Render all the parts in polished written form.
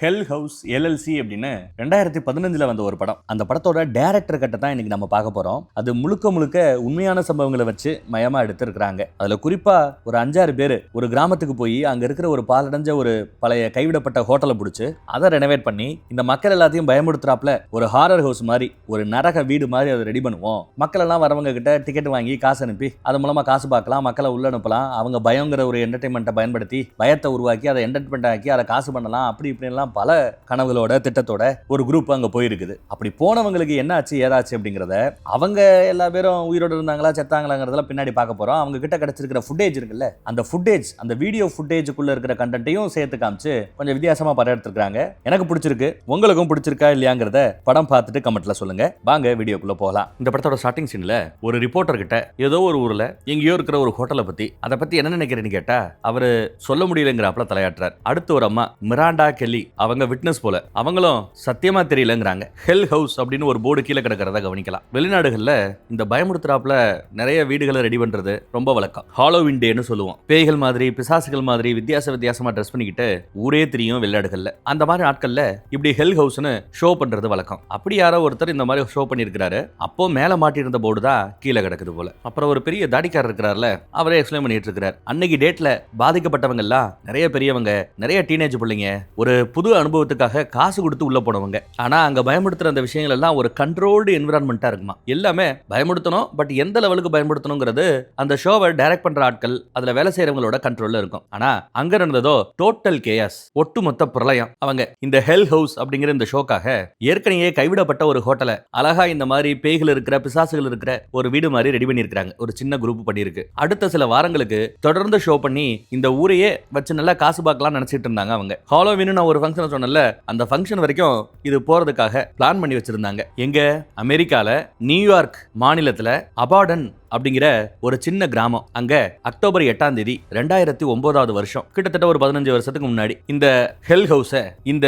ஹெல் house LLC அப்படின்னு 2015 வந்த ஒரு படம். அந்த படத்தோட டைரக்டர் கட்ட தான் இன்னைக்கு நம்ம பார்க்க போறோம். அது முழுக்க முழுக்க உண்மையான சம்பவங்களை வச்சு மயமா எடுத்திருக்கிறாங்க. அதுல குறிப்பா ஒரு 5-6 பேர் ஒரு கிராமத்துக்கு போய் அங்க இருக்கிற ஒரு பாலடைஞ்ச ஒரு பழைய கைவிடப்பட்ட ஹோட்டலை பிடிச்சு அதை ரெனோவேட் பண்ணி இந்த மக்கள் எல்லாத்தையும் பயமுடுத்துறாப்ல ஒரு ஹாரர் ஹவுஸ் மாதிரி ஒரு நரக வீடு மாதிரி அதை ரெடி பண்ணுவோம். மக்கள் எல்லாம் வரவங்க கிட்ட டிக்கெட் வாங்கி காசு அனுப்பி அது மூலமா காசு பார்க்கலாம், மக்களை உள்ள அனுப்பலாம், அவங்க பயங்கிற ஒரு என்டர்டைன்மெண்ட்டை பயன்படுத்தி பயத்தை உருவாக்கி அதை என்டர்டைன்மெண்ட் ஆக்கி அதை காசு பண்ணலாம், அப்படி இப்படி எல்லாம் பல கனவுகளோட திட்டத்தோட ஒரு குரூப் அங்க போயிருக்குது. அப்படி போனவங்களுக்கு என்ன ஆச்சு ஏதாச்சு அப்படிங்கறத அவங்க எல்லா பேரும் உயிரோடு இருந்தாங்களா செத்தாங்களாங்கிறதெல்லாம் பின்னாடி பார்க்க போறோம். அவங்க கிட்ட கிடைச்சிருக்கிற ஃபுட்டேஜ் இருக்குல்ல, அந்த ஃபுட்டேஜ், அந்த வீடியோ ஃபுட்டேஜுக்குள்ள இருக்கிற கண்டென்ட்டையும் சேர்த்து காமிச்சு கொஞ்சம் வித்தியாசமா படம் எடுத்துருக்காங்க. எனக்கு பிடிச்சிருக்கு, உங்களுக்கும் பிடிச்சிருக்கா இல்லையாங்கிறத படம் பார்த்துட்டு கமெண்ட்ல சொல்லுங்க. வாங்க வீடியோக்குள்ள போகலாம். இந்த படத்தோட ஸ்டார்டிங் சீன்ல ஒரு ரிப்போர்ட்டர் கிட்ட ஏதோ ஒரு ஊர்ல எங்கேயோ இருக்கிற ஒரு ஹோட்டலை பத்தி அதை பத்தி என்ன நினைக்கிறேன்னு கேட்டா அவரு சொல்ல முடியலங்கிறாப்ல தலையாட்டுறார். அடுத்து ஒரு அம்மா மிராண்டா கெல்லி, அவங்க விட்னஸ் போல, அவங்களும் சத்தியமா தெரியலங்கிறாங்க. ஹெல் ஹவுஸ் அப்படின்னு ஒரு போர்டு கீழே கிடக்கிறத கவனிக்கலாம். வெளிநாடுகள்ல இந்த பயமுடுத்துறாப்புல நிறைய வீடுகளை ரெடி பண்றது ரொம்ப வழக்கம். ஹாலோவின் டேன்னு சொல்லுவோம். பேய்கள் மாதிரி பிசாசுகள் மாதிரி வித்தியாசமா ட்ரெஸ் பண்ணிக்கிட்டு ஊரே தெரியும் வெளிநாடுகள்ல. அந்த மாதிரி நாட்கள்ல இப்படி ஹெல் ஹவுஸ்னு ஷோ பண்றது வழக்கம். அப்படி யாரோ ஒருத்தர் இந்த மாதிரி ஷோ பண்ணியிருக்கிறாரு. அப்போ மேல மாட்டியிருந்த போர்டு தான் கீழே கிடக்குது போல. அப்புறம் ஒரு பெரிய தாடிக்காரர் இருக்கிறார்ல, அவரே எக்ஸ்பிளைன் பண்ணிட்டு இருக்கிறார். அன்னைக்கு டேட்ல பாதிக்கப்பட்டவங்க எல்லாம் நிறைய பெரியவங்க, நிறைய டீனேஜ் பிள்ளைங்க, ஒரு புது அனுபவத்துக்காக காசு கொடுத்து உள்ள போனவங்க. ஆனா அங்க பயமுடுத்துற அந்த விஷயங்கள் எல்லாம் ஒரு கண்ட்ரோல்டு என்விரான்மெண்டா இருக்குமா. எல்லாமே பயமுடுத்தணும், பட் எந்த லெவலுக்கு பயமுடுத்தணுங்கிறது அந்த ஷோவை டைரக்ட் பண்ற ஆட்கள், அதுல வேலை செய்யறவங்களோட கண்ட்ரோல்ல இருக்கும். ஆனா அங்க நடந்ததோ டோட்டல் கேயாஸ், ஒட்டுமொத்த பிரளயம். அவங்க இந்த ஹெல் ஹவுஸ் அப்படிங்கிற இந்த ஷோக்காக ஏற்கனவே கைவிடப்பட்ட ஒரு ஹோட்டலை அழகா இந்த மாதிரி பேய்கள் இருக்கிற பிசாசுகள் இருக்கிற ஒரு வீடு மாதிரி ரெடி பண்ணிருக்காங்க. ஒரு சின்ன குரூப் பண்ணிருக்கு. அடுத்த சில வாரங்களுக்கு தொடர்ந்து ஷோ பண்ணி இந்த ஊரையே வச்சு நல்லா காசு பார்க்கலாம் நினைச்சிட்டு இருந்தாங்க. அவங்க ஹாலோவின் நான் ஒரு ஃபங்க்ஷன் சொன்னல, அந்த ஃபங்க்ஷன் வரைக்கும் இது போறதுக்காக பிளான் பண்ணி வச்சிருந்தாங்க. எங்க அமெரிக்கால நியூயார்க் மாநிலத்துல அபார்டன் அப்படிங்கிற ஒரு சின்ன கிராமம். அங்க அக்டோபர் 8ஆம் தேதி 2009 வருஷம், கிட்டத்தட்ட ஒரு 15 வருஷத்துக்கு முன்னாடி இந்த ஹெல் ஹவுஸ, இந்த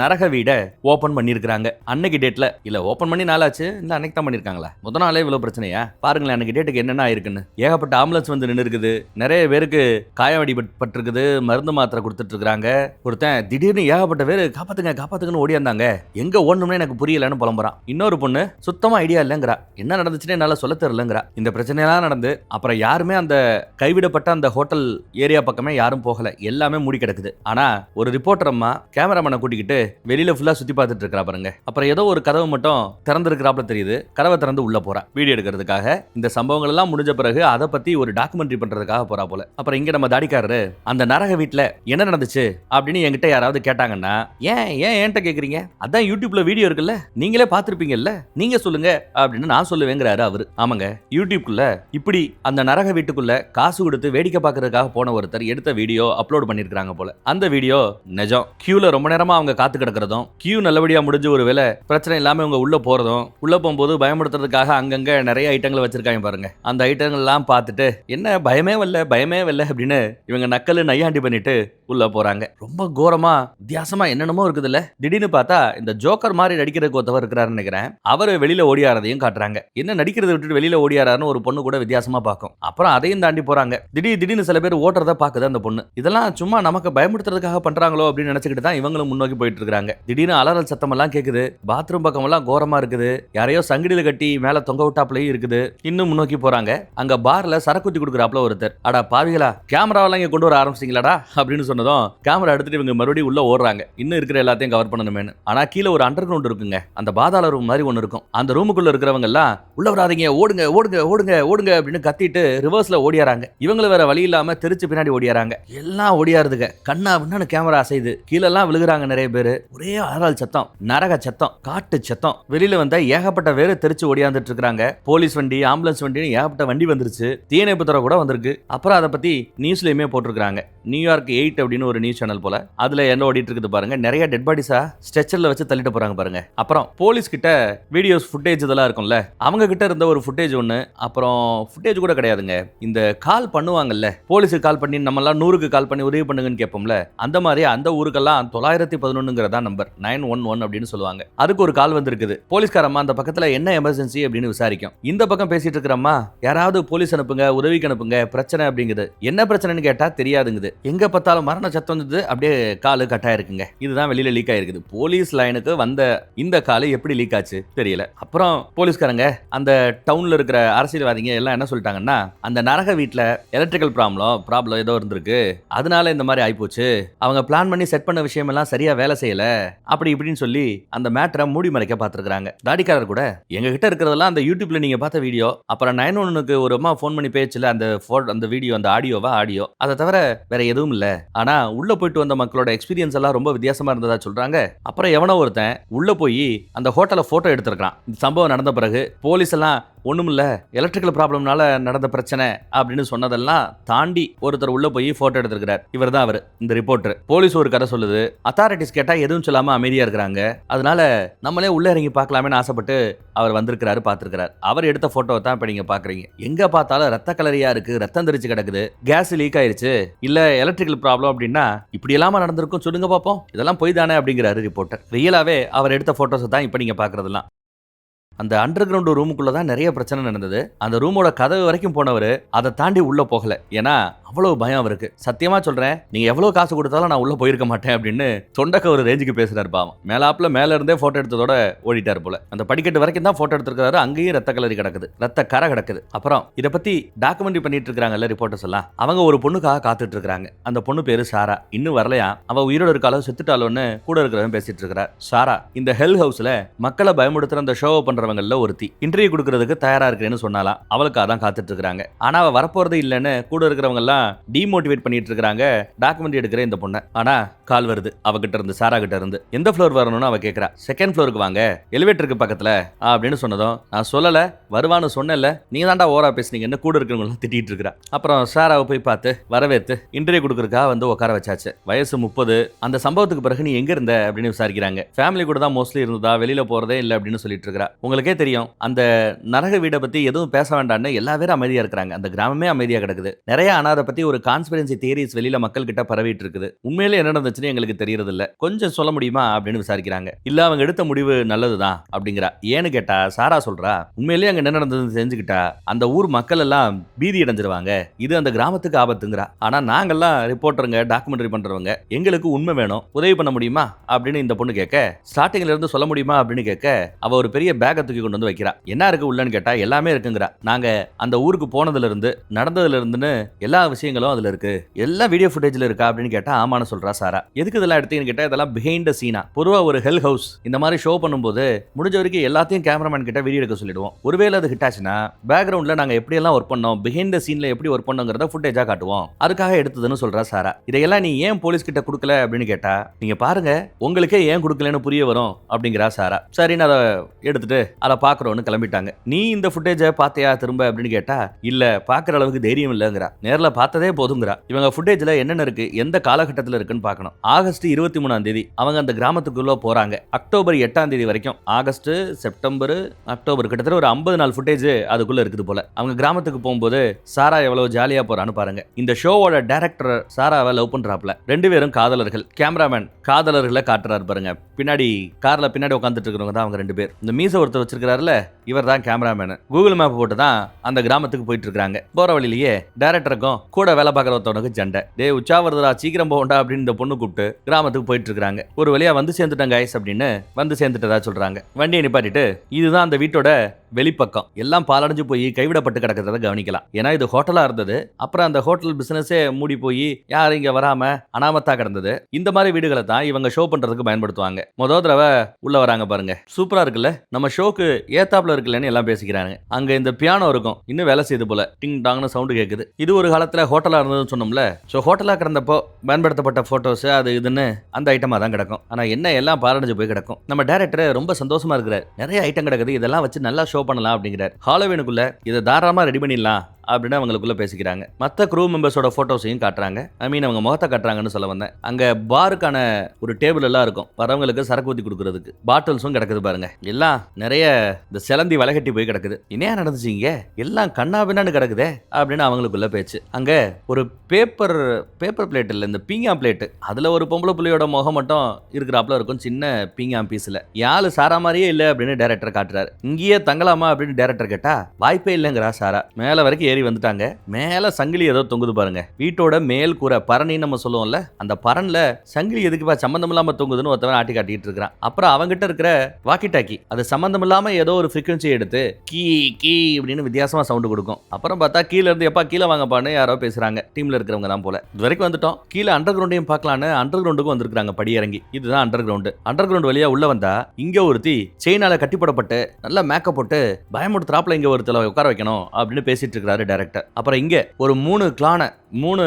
நரக வீட ஓபன் பண்ணிருக்காங்க. அன்னைக்கு டேட்ல இல்ல ஓபன் பண்ணி நாளாச்சு, இல்ல அன்னைக்கு தான் பண்ணிருக்காங்களா? முதல் நாளே இவ்வளவு பிரச்சனையா? பாருங்களேன் அன்னைக்கு டேட்டுக்கு என்னென்ன ஆயிருக்குன்னு. ஏகப்பட்ட ஆம்புலன்ஸ் வந்து நின்று இருக்குது, நிறைய பேருக்கு காயவடிப்பட்டிருக்குது, மருந்து மாத்திரை கொடுத்துட்டு இருக்காங்க. ஒருத்தன் திடீர்னு ஏகப்பட்ட பேர் காப்பாத்துங்க காப்பாத்துங்கன்னு ஓடியாந்தாங்க. எங்க ஓடணும்னு எனக்கு புரியலன்னு புலம்புறான். இன்னொரு பொண்ணு சுத்தமா ஐடியா இல்லைங்கிறா, என்ன நடந்துச்சுன்னு என்னால சொல்ல தெரியலங்கிறா. இந்த பிரச்சனையெல்லாம் நடந்து அப்புறம் யாருமே அந்த கைவிடப்பட்ட அந்த ஹோட்டல் ஏரியா பக்கமே யாரும் போகல, எல்லாமே மூடி கிடக்குது. ஆனா ஒரு ரிப்போர்ட்டர் அம்மா கேமராமேனை கூட்டிக்கிட்டு வெளியில ஃபுல்லா சுத்தி பார்த்துட்டு இருக்கா பாருங்க. அப்புறம் ஏதோ ஒரு கதவு மட்டும் திறந்திருக்கிறாப்ல தெரியுது. கதவை திறந்து உள்ள போறா வீடியோ எடுக்கிறதுக்காக. இந்த சம்பவங்கள் எல்லாம் முடிஞ்ச பிறகு அதை பத்தி ஒரு டாக்குமெண்ட்ரி பண்றதுக்காக போறா போல. அப்புறம் இங்க நம்ம தாடிக்காரரு அந்த நரக வீட்டுல என்ன நடந்துச்சு அப்படின்னு என்கிட்ட யாராவது கேட்டாங்கன்னா, ஏன் என்கிட்ட கேக்குறீங்க? அதான் யூடியூப்ல வீடியோ இருக்குல்ல, நீங்களே பார்த்திருப்பீங்கல்ல, நீங்க சொல்லுங்க அப்படின்னு நான் சொல்லுவேங்கிறாரு அவரு. ஆமாங்க, யூடியூப் இப்படி அந்த நரக வீட்டுக்குள்ள காசு கொடுத்து வேடிக்கை பார்க்கறதுக்காக போன ஒருத்தர் எடுத்த வீடியோ அப்லோட் பண்ணிருக்காங்க போல. அந்த வீடியோ நிஜம். கியூல ரொம்ப நேரமா அவங்க காத்து கிடக்கிறதும், கியூ நல்லபடியா முடிஞ்சு ஒரு வேலை பிரச்சனை இல்லாம அவங்க உள்ள போறதும், உள்ள போகும்போது பயமுடுத்துறதுக்காக அங்கங்க நிறைய ஐட்டங்களை வச்சிருக்காங்க பாருங்க. அந்த ஐட்டங்கள் எல்லாம் பார்த்துட்டு என்ன பயமே வரல அப்படின்னு இவங்க நக்கலு நையாண்டி பண்ணிட்டு உள்ள போறாங்க. ரொம்ப கோரமா வித்தியாசமா என்னென்னமோ இருக்குதுல்ல. திடீர்னு பார்த்தா இந்த ஜோக்கர் மாதிரி நடிக்கிறதுக்கு ஒருத்தவர் இருக்கிறாருன்னு நினைக்கிறேன். அவரு வெளியில ஓடியாரதையும் காட்டுறாங்க. என்ன நடிக்கிறத விட்டுட்டு வெளியில ஓடியாரான்னு ஒரு பொண்ணு கூட வித்தியாசமா பார்க்கும். அப்புறம் அதையும் தாண்டி போறாங்க. திடீர்னு சில பேர் ஓட்டுறத பாக்குது அந்த பொண்ணு. இதெல்லாம் சும்மா நமக்கு பயமுடுத்துறதுக்காக பண்றாங்களோ அப்படின்னு நினைச்சுக்கிட்டு தான் இவங்களும் முன்னோக்கி போயிட்டு இருக்காங்க. திடீர்னு அலறல் சத்தம் எல்லாம் கேக்குது. பாத்ரூம் பக்கம் எல்லாம் கோரமா இருக்குது. யாரையோ சங்கிலில கட்டி மேல தொங்க விட்டாப்லயும் இருக்குது. இன்னும் முன்னோக்கி போறாங்க. அங்க பார்ல சரக்குத்தி கொடுக்குறாப்ல ஒருத்தர். அடா பாவிகளா, கேமராவெல்லாம் இங்க கொண்டு வர ஆரம்பிச்சிங்களா அப்படின்னு சொன்னதும் கேமரா எடுத்துட்டு இவங்க மறுபடியும் உள்ள ஓடுறாங்க. இன்னும் இருக்கிற எல்லாத்தையும் கவர் பண்ணணுமேனு. ஆனா கீழே ஒரு அண்டர் கிரவுண்ட் இருக்குங்க. அந்த பாதாள ரூம் மாதிரி ஒன்னு இருக்கும். அந்த ரூமுக்குள்ள இருக்கிறவங்க எல்லாம் உள்ள வராதீங்க, ஓடுங்க ஓடுங்க ஓடுங்க ஓடுங்க அப்படின்னு கத்திட்டு ரிவர்ஸ்ல ஓடியாராங்க. இவங்களும் வேற வழி இல்லாம தெரிச்சு பின்னாடி ஓடியாராங்க. எல்லாம் ஓடியாருதுங்க. கண்ணா பின்னான்னு கேமரா அசைது. கீழெல்லாம் விழுகுறாங்க நிறைய பேரு. ஒரே ஆறால் சத்தம், நரக சத்தம், காட்டு சத்தம். வெளியில வந்த ஏகப்பட்ட பேரு தெரிச்சு ஓடியாந்துட்டு இருக்காங்க. போலீஸ் வண்டி, ஆம்புலன்ஸ் வண்டி, ஏகப்பட்ட வண்டி வந்துருச்சு. தீயணைப்பு துறை கூட வந்திருக்கு. அப்புறம் அதை பத்தி நியூஸ்லயுமே போட்டிருக்காங்க. நியூயார்க் 8 அப்படின்னு ஒரு நியூஸ் சேனல் போல. அதுல என்ன ஓடிட்டு இருக்குது பாருங்க. நிறைய டெட் பாடிஸா ஸ்ட்ரெச்சர்ல வச்சு தள்ளிட்டு போறாங்க பாருங்க. அப்புறம் போலீஸ் கிட்ட வீடியோஸ் ஃபுட்டேஜ் இதெல்லாம் இருக்கும்ல, அவங்க கிட்ட இருந்த ஒரு ஃபுட்டேஜ் ஒண்ணு, அப்புறம் அப்புறம் ஃபுட்டேஜ் கூட கிடையாதுங்க. இந்த கால் பண்ணுவாங்கல்ல, போலீஸுக்கு கால் பண்ணி நம்மலாம் 100க்கு கால் பண்ணி உதவி பண்ணுங்கன்னு கேட்போம்ல, அந்த மாதிரி அந்த ஊருக்கெல்லாம் 911ங்கிறதா நம்பர், 911 அப்படின்னு சொல்லுவாங்க. அதுக்கு ஒரு கால் வந்திருக்குது. போலீஸ்காரம்மா அந்த பக்கத்துல என்ன எமர்ஜென்சி அப்படின்னு விசாரிக்கும். இந்த பக்கம் பேசிட்டு இருக்கிறம்மா, யாராவது போலீஸ் அனுப்புங்க, உதவிக்கு அனுப்புங்க, பிரச்சனை அப்படிங்குது. என்ன பிரச்சனைன்னு கேட்டா தெரியாதுங்குது. எங்க பார்த்தாலும் மரண சத்தம் வந்தது, அப்படியே காலு கட்டாயிருக்குங்க. இதுதான் வெளியில லீக் ஆயிருக்குது. போலீஸ் லைனுக்கு வந்த இந்த காலு எப்படி லீக் ஆச்சு தெரியல. அப்புறம் போலீஸ்காரங்க அந்த டவுன்ல இருக்கிற அரசியல்வாதிங்க எல்லாம் என்ன சொல்லிட்டாங்கன்னா, அந்த நரக வீட்டுல எலக்ட்ரிக்கல் ப்ராப்ளம் ஏதோ இருந்திருக்கு, அதனால இந்த மாதிரி ஆயிப்போச்சு, அவங்க பிளான் பண்ணி செட் பண்ண விஷயம் எல்லாம் சரியா வேலை செய்யல அப்படி இப்படின்னு சொல்லி அந்த மேட்டரை மூடி மறைக்க பார்த்திருக்காங்க. தாடிக்காரர் கூட எங்க கிட்ட இருக்கிறதெல்லாம் அந்த யூடியூப்ல நீங்க பார்த்த வீடியோ, அப்புறம் 911க்கு ஒரு அம்மா ஃபோன் பண்ணி பேச்சுல அந்த வீடியோ, அந்த ஆடியோ அதை தவிர வேற எதுவும் இல்ல. ஆனா உள்ள போயிட்டு வந்த மக்களோட எக்ஸ்பீரியன்ஸ் எல்லாம் ரொம்ப வித்தியாசமா இருந்ததா சொல்றாங்க. அப்புறம் எவனோ ஒருத்தன் உள்ள போய் அந்த ஹோட்டலை போட்டோ எடுத்திருக்கான். இந்த சம்பவம் நடந்த பிறகு போலீஸ் எல்லாம் ஒண்ணுமில்ல, எலக்ட்ரிக்கல் ப்ராப்ளம்னால நடந்த பிரச்சனை அப்படின்னு சொன்னதெல்லாம் தாண்டி ஒருத்தர் உள்ள போய் போட்டோ எடுத்திருக்கிறார். இவர் தான் அவர், இந்த ரிப்போர்ட்டர். போலீஸ் ஒரு கதை சொல்லுது, அத்தாரிட்டிஸ் கேட்டா எதுவும் சொல்லாம அமைதியா இருக்கிறாங்க, அதனால நம்மளே உள்ள இறங்கி பார்க்கலாமேன்னு ஆசைப்பட்டு அவர் வந்திருக்கிறாரு, பார்த்திருக்கிறார். அவர் எடுத்த போட்டோவை தான் இப்ப நீங்க பாக்குறீங்க. எங்க பார்த்தாலும் ரத்த கலரியா இருக்கு, ரத்தம் தெரிச்சு கிடக்குது, கேஸ் லீக் ஆயிருச்சு, இல்ல எலக்ட்ரிக்கல் ப்ராப்ளம் அப்படின்னா இப்படி எல்லாம நடந்திருக்கும் சொல்லுங்க பாப்போம், இதெல்லாம் போய் தானே அப்படிங்கிறாரு ரிப்போர்ட்டர். ரியலாவே அவர் எடுத்த போட்டோஸ் தான் இப்ப நீங்க பாக்குறதெல்லாம். அந்த அண்டர் கிரவுண்ட் ரூமுக்குள்ள தான் நிறைய பிரச்சனை நடந்தது. அந்த ரூமோட கதவு வரைக்கும் போனவர் அதை தாண்டி உள்ள போகல. ஏன்னா அவ்வளவு பயம் இருக்கு. சத்தியமா சொல்றேன், நீங்க எவ்வளவு காசு கொடுத்தாலும் நான் உள்ள போயிருக்க மாட்டேன் அப்படின்னு தொண்டக்க ஒரு ரேஞ்சுக்கு பேசுறாரு பாவம். மேல இருந்தே போட்டோ எடுத்ததோட ஓடிட்டார் போல. அந்த படிக்கட்டு வரைக்கும் தான் போட்டோ எடுத்திருக்காரு. அங்கேயும் ரத்த கலரி கிடக்குது, ரத்த கரை கிடக்குது. அப்புறம் இதை பத்தி டாக்குமெண்ட்ரி பண்ணிட்டு இருக்காங்கல்ல ரிப்போர்ட்டர்ஸ் எல்லாம், அவங்க ஒரு பொண்ணுக்காக காத்துட்டு இருக்காங்க. அந்த பொண்ணு பேரு சாரா. இன்னும் வரலையா, அவ உயிரோட இருக்காளோ செத்துட்டாலோன்னு கூட இருக்கிறவன் பேசிட்டு இருக்கிறார். சாரா இந்த ஹெல் ஹவுஸ்ல மக்களை பயமுடுத்துற அந்த ஷோவை பண்றவங்கல்ல ஒருத்தி. இன்டர்வியூ கொடுக்கறதுக்கு தயாரா இருக்கிறேன்னு சொன்னாலாம். அவளுக்காக தான் காத்துட்டு இருக்காங்க. ஆனா அவ வரப்போறது இல்லைன்னு கூட இருக்கிறவங்க எல்லாம் டிமோட்டிவேட் பண்ணிட்டு இருக்காங்க டாக்குமெண்ட்ரி எடுக்கிற இந்த பொண்ணை. ஆனா கால் வருது அவகிட்ட இருந்து, சாரா கிட்ட இருந்து. எந்த ஃப்ளோர் வரணும்னு அவ கேட்கறா. செகண்ட் ஃப்ளோருக்கு வாங்க, எலிவேட்டருக்கு பக்கத்துல அப்படின்னு சொன்னதும், நான் சொல்லல வருவான்னு சொன்னேன்ல, நீங்க தாண்டா ஓரா பேசுனீங்கன்னு கூட இருக்கிறவங்க திட்டிட்டு இருக்கிறா. அப்புறம் சாராவை போய் பார்த்து வரவேற்று இன்டர்வியூ கொடுக்கறதுக்காக வந்து உட்கார வச்சாச்சு. வயசு 30. அந்த சம்பவத்துக்கு பிறகு நீ எங்க இருந்த அப்படின்னு விசாரிக்கிறாங்க. ஃபேமிலி கூட தான் மோஸ்ட்லி இருந்ததா, வெளியில போறதே இல்லை அப்படின்னு சொல்லிட்டு இருக்கா. உங்களுக்கே தெரியும், அந்த நரக வீடை பத்தி எதுவும் பேச வேண்டாம்னு எல்லா பேரும் அமைதியா இருக்கிறாங்க. அந்த கிராமமே அமைதியா கிடக்குது. நிறைய ஆனா அதை பத்தி ஒரு கான்ஸ்பிரன்சி தியரிஸ் வெளியில மக்கள் கிட்ட பரவிட்டு இருக்குது. உண்மையிலே என்ன நடந்துச்சுன்னு எங்களுக்கு தெரியறது இல்ல, கொஞ்சம் சொல்ல முடியுமா அப்படின்னு விசாரிக்கிறாங்க. இல்ல அவங்க எடுத்த முடிவு நல்லதுதான் அப்படிங்கிறா. ஏன்னு கேட்டா சாரா சொல்றா, உண்மையிலேயே அங்க என்ன நடந்ததுன்னு தெரிஞ்சுக்கிட்டா அந்த ஊர் மக்கள் எல்லாம் பீதி அடைஞ்சிருவாங்க, இது அந்த கிராமத்துக்கு ஆபத்துங்கிறா. ஆனா நாங்கெல்லாம் ரிப்போர்ட்டருங்க, டாக்குமெண்ட்ரி பண்றவங்க, எங்களுக்கு உண்மை வேணும், உதவி பண்ண முடியுமா அப்படின்னு இந்த பொண்ணு கேட்க, ஸ்டார்டிங்ல இருந்து சொல்ல முடியுமா அப்படின்னு கேட்க, அவ ஒரு பெரிய பேக்கை தூக்கி கொண்டு வந்து வைக்கிறா. என்ன இருக்கு உள்ளன்னு கேட்டா எல்லாமே இருக்குங்கிறா. நாங்க அந்த ஊருக்கு போனதுல இருந்து நடந்ததுல இருந்துன்னு எல்லா விஷயங்களும் அதுல இருக்கு, எல்லா வீடியோ ஃபுட்டேஜ்ல இருக்கா அப்படின்னு கேட்டா ஆமான்னு சொல்றா சாரா. எதுக்கு இதெல்லாம் எடுத்தீங்கன்னு கேட்டா, இதெல்லாம் பிஹைண்ட் தி சீனா. பொதுவா ஒரு ஹெல் ஹவுஸ் இந்த மாதிரி ஷோ பண்ணும்போது முடிஞ்ச வரைக்கும் எல்லாத்தையும் கேமராமேன் கிட்ட வீடியோ எடுக்க சொல்லிடுவோம். ஒருவேளை அது ஹிட் ஆச்சுன்னா பேக்ரவுண்ட்ல நாங்க எப்படி எல்லாம் ஒர்க் பண்ணோம், பிஹைண்ட் தி சீன்ல எப்படி ஒர்க் பண்ணோங்கிறத ஃபுட்டேஜா காட்டுவோம், அதுக்காக எடுத்ததுன்னு சொல்றா சாரா. இதையெல்லாம் நீ ஏன் போலீஸ் கிட்ட கொடுக்கல அப்படின்னு கேட்டா, நீங்க பாருங்க உங்களுக்கே ஏன் கொடுக்கலன்னு புரிய வரும் அப்படிங்கிறா சாரா. சரின்னு அதை எடுத்துட்டு அதை பாக்குறோன்னு கிளம்பிட்டாங்க. நீ இந்த ஃபுட்டேஜை பார்த்தியா திரும்ப அப்படின்னு கேட்டா, இல்ல பாக்குற அளவுக்கு தைரியம் இல்லைங்கிறா. நேர்ல பார்த்ததே போதுங்கிறா. இவங்க ஃபுட்டேஜ்ல என்னென்ன இருக்கு, எந்த காலகட்டத்தில் இருக்குன்னு பார்க்கணும். ஆகஸ்ட் 23 அவங்க அந்த கிராமத்துக்குள்ள போறாங்க. அக்டோபர் 8 வரைக்கும், ஆகஸ்ட் செப்டம்பர் அக்டோபர் கிட்டத்தட்ட ஒரு 50 நாள் ஃபுட்டேஜ் அதுக்குள்ள இருக்குது போல. அவங்க கிராமத்துக்கு போகும்போது சாரா எவ்வளவு ஜாலியா போறான்னு பாருங்க. இந்த ஷோவோட டைரக்டர் சாராவை லவ் பண்றாப்ல. ரெண்டு பேரும் காதலர்கள். கேமராமேன் காதலர்களை காட்டுறாரு பாருங்க. பின்னாடி கார்ல பின்னாடி உட்காந்துட்டு இருக்கிறவங்க தான் அவங்க ரெண்டு பேர். இந்த மீச ஒருத்தர் வச்சிருக்காருல, இவர் தான் கேமராமேன். கூகுள் மேப் போட்டு தான் அந்த கிராமத்துக்கு போயிட்டு இருக்காங்க. போற வழியிலேயே டைரக்டருக்கும் கூட வேலை பார்க்குற ஒருத்தவனுக்கு சண்டை. டே உச்சாவதுரா சீக்கிரம் போகண்டா அப்படின்னு இந்த பொண்ணு கூப்பிட்டு கிராமத்துக்கு போயிட்டு இருக்காங்க. ஒரு வழியா வந்து சேர்ந்துட்டாங்க கைஸ் அப்படின்னு வந்து சேர்ந்துட்டதா சொல்றாங்க. வண்டியை நிப்பாட்டிட்டு, இதுதான் அந்த வீட்டோட வெளிப்பக்கம். எல்லாம் பாலடைஞ்சு போய் கைவிடப்பட்டு கிடக்கிறத கவனிக்கலாம். ஏன்னா இது ஹோட்டலா இருந்தது. அப்புறம் அந்த ஹோட்டல் பிசினஸே மூடி போய் யாரும் இங்க வராம அனாமத்தா கிடந்தது. இந்த மாதிரி வீடுகளை தான் இவங்க ஷோ பண்றதுக்கு பயன்படுத்துவாங்க. முதல் தடவை உள்ள வராங்க பாருங்க, சூப்பரா இருக்குல்ல, நம்ம ஷோக்கு ஏத்தாப்புல இருக்குல்லன்னு எல்லாம் பேசிக்கிறாங்க. அங்க இந்த பியானோ இருக்கும், இன்னும் வேலை செய்து போல, டிங் டாங்னு சவுண்டு கேட்குது. இது ஒரு காலத்துல ஹோட்டலா இருந்ததுன்னு சொன்னோம்ல. ஸோ ஹோட்டலா கிடந்தப்போ பயன்படுத்தப்பட்ட போட்டோஸ் அது இதுன்னு அந்த ஐட்டமா தான் கிடக்கும். ஆனா என்ன எல்லாம் பாலடைஞ்சு போய் கிடக்கும். நம்ம டைரக்டர் ரொம்ப சந்தோஷமா இருக்கிறார். நிறைய ஐட்டம் கிடக்குது, இதெல்லாம் வச்சு நல்லா ஷோ ஷோ பண்ணலாம் அப்படிங்கிறார். ஹாலோவீனுக்குள்ள இதை தாராளமா ரெடி பண்ணிடலாம் அப்படின்னு அவங்களுக்குள்ள பேசிக்கிறாங்க. மற்ற க்ரூ மெம்பர்ஸோட போட்டோஸையும் காட்டுறாங்க. அவங்க முகத்தை காட்டுறாங்கன்னு சொல்ல வந்தேன். அங்க பாருக்கான ஒரு டேபிள் எல்லாம் இருக்கும், வரவங்களுக்கு சரக்கு ஊத்தி கொடுக்கறதுக்கு. பாட்டில்ஸும் கிடக்குது பாருங்க. எல்லாம் நிறைய இந்த சிலந்தி வலைகட்டி போய் கிடக்குது. என்ன நடந்துச்சுங்க, எல்லாம் கண்ணா பின்னான்னு கிடக்குதே அப்படின்னு அவங்களுக்குள்ள பேச்சு. அங்க ஒரு பேப்பர் பிளேட் இல்ல, இந்த பீங்கா பிளேட், அதுல ஒரு பொம்பளை புள்ளியோட முகம் மட்டும் இருக்கிறாப்புல இருக்கும், சின்ன பீங்கா பீஸ்ல. யாரு சாரா மாதிரியே இல்ல அப்படின்னு டைரக்டர் காட்டுறாரு. இங்கேயே தங்கலாமா அப்படின்னு டைரக்டர் கேட்டா வாய்ப்பே இல்லைங்கிறா சாரா. மேல வரைக்கும் ஏறி வந்துட்டாங்க. மேல சங்கிலி ஏதோ தொங்குது பாருங்க. வீட்டோட மேல் கூரை பரணி நம்ம சொல்லுவோம்ல, அந்த பரன்ல சங்கிலி எதுக்குப்பா சம்பந்தம் இல்லாம தொங்குதுன்னு ஒருத்தவன் ஆட்டி காட்டிட்டு இருக்கான். அப்புறம் அவங்கிட்ட இருக்கிற வாக்கி டாக்கி அது சம்பந்தம் இல்லாம ஏதோ ஒரு ஃப்ரீக்வன்சி எடுத்து கீ கீ அப்படின்னு வித்தியாசமா சவுண்ட் கொடுக்கும். அப்புறம் பார்த்தா கீழ இருந்து எப்பா கீழே வாங்கப்பான்னு யாரோ பேசுறாங்க. டீம்ல இருக்கிறவங்க தான் போல. இது வரைக்கும் வந்துட்டோம். கீழே அண்டர் கிரவுண்டையும் பார்க்கலான்னு அண்டர் கிரவுண்டுக்கும் வந்திருக்காங்க படி இறங்கி. இதுதான் அண்டர் கிரவுண்ட். அண்டர் கிரவுண்ட் வழியா உள்ள வந்தா இங்க ஒருத்தி செயினால கட்டிப்படப்பட்டு நல்லா மேக்கப் போட்டு பயமுடுத்துறாப்புல இங்க ஒருத்தல உட்கார வைக்கணும் அப்படின்னு பேசிட்டு இருக்காரு டைரக்டர். அப்புறம் இங்க ஒரு 3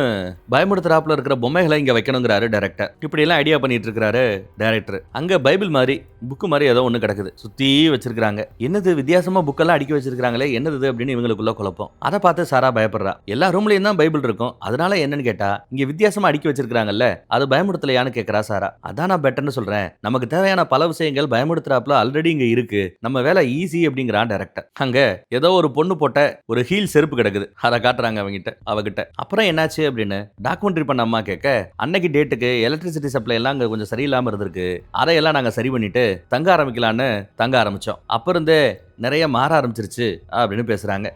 பயமுடுத்துறாப்புல இருக்கிற பொம்மைகளை இங்க வைக்கணுங்கிறாரு டைரக்டர். இப்படி எல்லாம் ஐடியா பண்ணிட்டு இருக்காரு டைரக்டர். அங்க பைபிள் மாதிரி புக்கு மாதிரி ஏதோ ஒண்ணு கிடக்குது, சுத்தி வச்சிருக்காங்க. என்னது வித்தியாசமா புக்கெல்லாம் அடுக்கி வச்சிருக்காங்களே, என்னது அப்படின்னு இவங்களுக்குள்ள குழப்பம். அதை பார்த்து சாரா பயப்படுறா. எல்லா ரூம்லயும் தான் பைபிள் இருக்கும், அதனால என்னன்னு கேட்டா இங்க வித்தியாசமா அடுக்கி வச்சிருக்காங்கல்ல, அது பயமுடுத்தலையான்னு கேட்கறா சாரா. அதான் நான் பெட்டர்னு சொல்றேன், நமக்கு தேவையான பல விஷயங்கள் பயமுடுத்துறாப்புல ஆல்ரெடி இங்க இருக்கு, நம்ம வேலை ஈஸி அப்படிங்கிறான் டைரக்டர். அங்க ஏதோ ஒரு பொண்ணு போட்ட ஒரு ஹீல் செருப்பு கிடக்குது, அதை காட்டுறாங்க அவகிட்ட. அப்புறம் என்னாச்சு அப்படின்னு டாக்குமெண்ட்ரி பண்ண அம்மா கேட்க, அன்னைக்கு டேட்டுக்கு எலக்ட்ரிசிட்டி சப்ளை எல்லாம் அங்க கொஞ்சம் சரியில்லாம இருந்திருக்கு, அதையெல்லாம் நாங்க சரி பண்ணிட்டு தங்க ஆரம்பிச்சோம். அப்ப இருந்தே நிறைய மாற ஆரம்பிச்சிருச்சு அப்படின்னு பேசுறாங்க.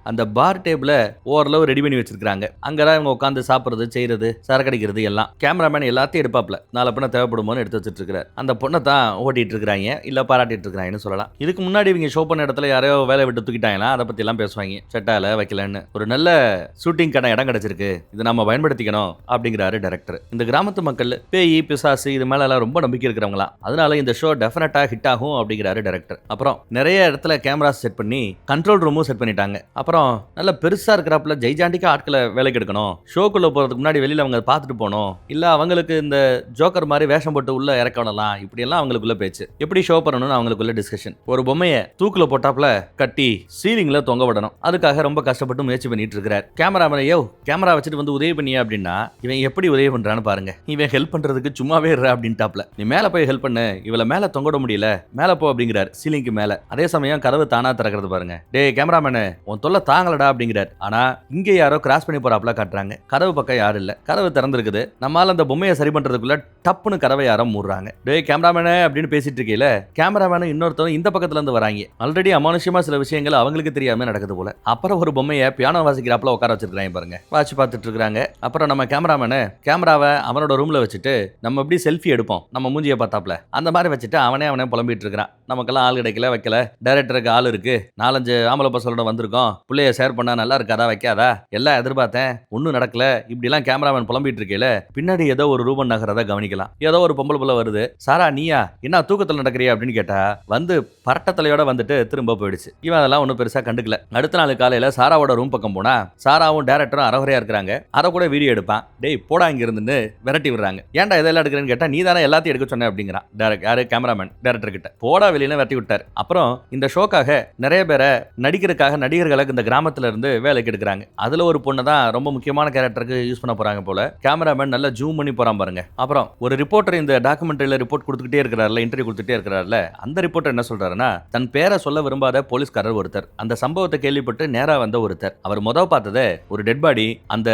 அந்த பார் டேபிள ஓரளவு ரெடி பண்ணி வச்சிருக்காங்க. அங்கதான் இவங்க உட்காந்து சாப்பிடுறது, செய்யறது, சரக்கடிக்கிறது எல்லாம். கேமராமேன் எல்லாத்தையும் எடுப்பாப்ல, நாலு பொண்ணை தேவைப்படுமோன்னு எடுத்து வச்சிட்டு இருக்காரு. அந்த பொண்ணை தான் ஓட்டிட்டு இருக்காங்க, இல்ல பாராட்டிட்டு இருக்காங்கன்னு சொல்லலாம். இதுக்கு முன்னாடி இவங்க ஷோ பண்ண இடத்துல யாரையோ வேலை விட்டு தூக்கிட்டாங்களா, அதை பத்தி எல்லாம் பேசுவாங்க. செட்டால வைக்கலன்னு ஒரு நல்ல ஷூட்டிங் கடை இடம் கிடைச்சிருக்கு, இது நம்ம பயன்படுத்திக்கணும் அப்படிங்கிறாரு டைரக்டர். இந்த கிராமத்து மக்கள் பேய் பிசாசு இது மேல எல்லாம் ரொம்ப நம்பிக்கை இருக்கிறவங்களா, அதனால இந்த ஷோ டெஃபினட்டா ஹிட் ஆகும் அப்படிங்கிறாரு டைரக்டர். அப்புறம் நிறைய இடத்துல கேமரா செட் பண்ணி கண்ட்ரோல் ரூமும் செட் பண்ணிட்டாங்க. அப்புறம் நல்ல பெருசா இருக்கிறாப்புல ஜெய்ஜாண்டிக்கா ஆட்களை வேலைக்கு எடுக்கணும், ஷோக்குள்ள போறதுக்கு முன்னாடி வெளியில அவங்க பார்த்துட்டு போகணும், இல்ல அவங்களுக்கு இந்த ஜோக்கர் மாதிரி வேஷம் போட்டு உள்ள இறக்கணும், இப்படி எல்லாம் அவங்களுக்குள்ள பேச்சு. எப்படி ஷோ பண்ணணும்னு அவங்களுக்குள்ள டிஸ்கஷன். ஒரு பொம்மையை தூக்குல போட்டாப்புல கட்டி சீலிங்ல தொங்க விடணும், அதுக்காக ரொம்ப கஷ்டப்பட்டு முயற்சி பண்ணிட்டு இருக்கிறார். கேமராமேன் கேமரா வச்சுட்டு வந்து உதவி பண்ணியா அப்படின்னா இவன் எப்படி உதவி பண்றான்னு பாருங்க. இவன் ஹெல்ப் பண்றதுக்கு சும்மாவே இருற அப்படின்ட்டாப்ல. நீ மேல போய் ஹெல்ப் பண்ணு, இவள மேல தொங்க விட முடியல, மேல போ அப்படிங்கிறார் சீலிங்க்கு மேல. அதே சமயம் கதவு தானா திறக்கிறது பாருங்க. டே கேமராமேனு உன் தொல்லை தாங்களடா அப்படிங்கிறார். ஆனா இங்க யாரோ கிராஸ் பண்ணி போறாப்ல காட்டுறாங்க. கதவு பக்கம் யாரும் இல்ல, கதவு திறந்திருக்குது. நம்மால அந்த பொம்மையை சரி பண்றதுக்குள்ள டப்புன்னு கதவை யாரோ மூடுறாங்க. டே கேமராமேனே அப்படின்னு பேசிட்டு இருக்கீல, கேமராமேனு இன்னொருத்தவங்க இந்த பக்கத்துல இருந்து வராங்க. ஆல்ரெடி அமானுஷ்யமா சில விஷயங்கள் அவங்களுக்கு தெரியாம நடக்குது போல. அப்புறம் ஒரு பொம்மையை பியானோ வாசிக்கிறாப்ல உட்கார வச்சிருக்காங்க பாருங்க, வாட்ச் பார்த்துட்டு இருக்காங்க. அப்புறம் நம்ம கேமராமேனு கேமராவை அவனோட ரூம்ல வச்சுட்டு நம்ம எப்படி செல்ஃபி எடுப்போம் நம்ம மூஞ்சியை பார்த்தாப்ல அந்த மாதிரி வச்சுட்டு அவனே புலம்பிட்டு இருக்கிறான். நமக்கெல்லாம் ஆள் கிடைக்கல, வைக்கல, டைரக்டருக்கு ஆள் இருக்கு, 4-5 ஆம்பளை பசங்களோட வந்திருக்கோம், பிள்ளைய ஷேர் பண்ணா நல்லா இருக்காதா வைக்காதா, எல்லாம் எதிர்பார்த்தேன், ஒன்னும் நடக்கல, இப்படி எல்லாம் கேமராமேன் புலம்பிட்டு இருக்கேல. பின்னாடி ஏதோ ஒரு ரூபன் நகரத கவனிக்கலாம். ஏதோ ஒரு பொம்பளை புள்ள வருது. சாரா நீயா, என்ன தூக்கத்தில் நடக்கிறியா அப்படின்னு கேட்டா வந்து பரட்டத்தலையோட வந்துட்டு திரும்ப போயிடுச்சு. இவன் அதெல்லாம் ஒன்னும் பெருசா கண்டுக்கல. அடுத்த நாள் காலையில சாராவோட ரூம் பக்கம் போனா சாராவும் டேரக்டரும் அரகுறையா இருக்கிறாங்க. அதை கூட வீடியோ எடுப்பான். டேய் போடா இங்க இருந்து விரட்டி விடுறாங்க. ஏன்டா இதெல்லாம் எடுக்கிறேன்னு கேட்டா நீ தானே எல்லாத்தையும் எடுக்க சொன்ன அப்படிங்கிறான். யாரு கேமராமேன் டேரக்டர் கிட்ட. போடா வெளியில விரட்டி விட்டார். அப்புறம் இந்த ஷோக்காக நிறைய பேரை நடிக்கிறதுக்காக நடிகர்களுக்கு இந்த கிராமத்துல இருந்து வேலைக்கு எடுக்கிறாங்க. அதுல ஒரு பொண்ணு தான் ரொம்ப முக்கியமான கேரக்டருக்கு யூஸ் பண்ண போறாங்க போல. கேமராமேன் நல்லா ஜூம் பண்ணி போறான் பாருங்க. அப்புறம் ஒரு ரிப்போர்ட்டர் இந்த டாக்குமெண்ட்ரியில ரிப்போர்ட் கொடுத்துட்டே இருக்கிறார்ல, இன்டர்வியூ கொடுத்துட்டே இருக்கிறார்ல, அந்த ரிப்போர்ட்டர் என்ன சொல்றாருன்னா, தன் பேரை சொல்ல விரும்பாத போலீஸ்காரர் ஒருத்தர், அந்த சம்பவத்தை கேள்விப்பட்டு நேரா வந்த ஒருத்தர், அவர் பார்த்ததே ஒரு டெட் பாடி, அந்த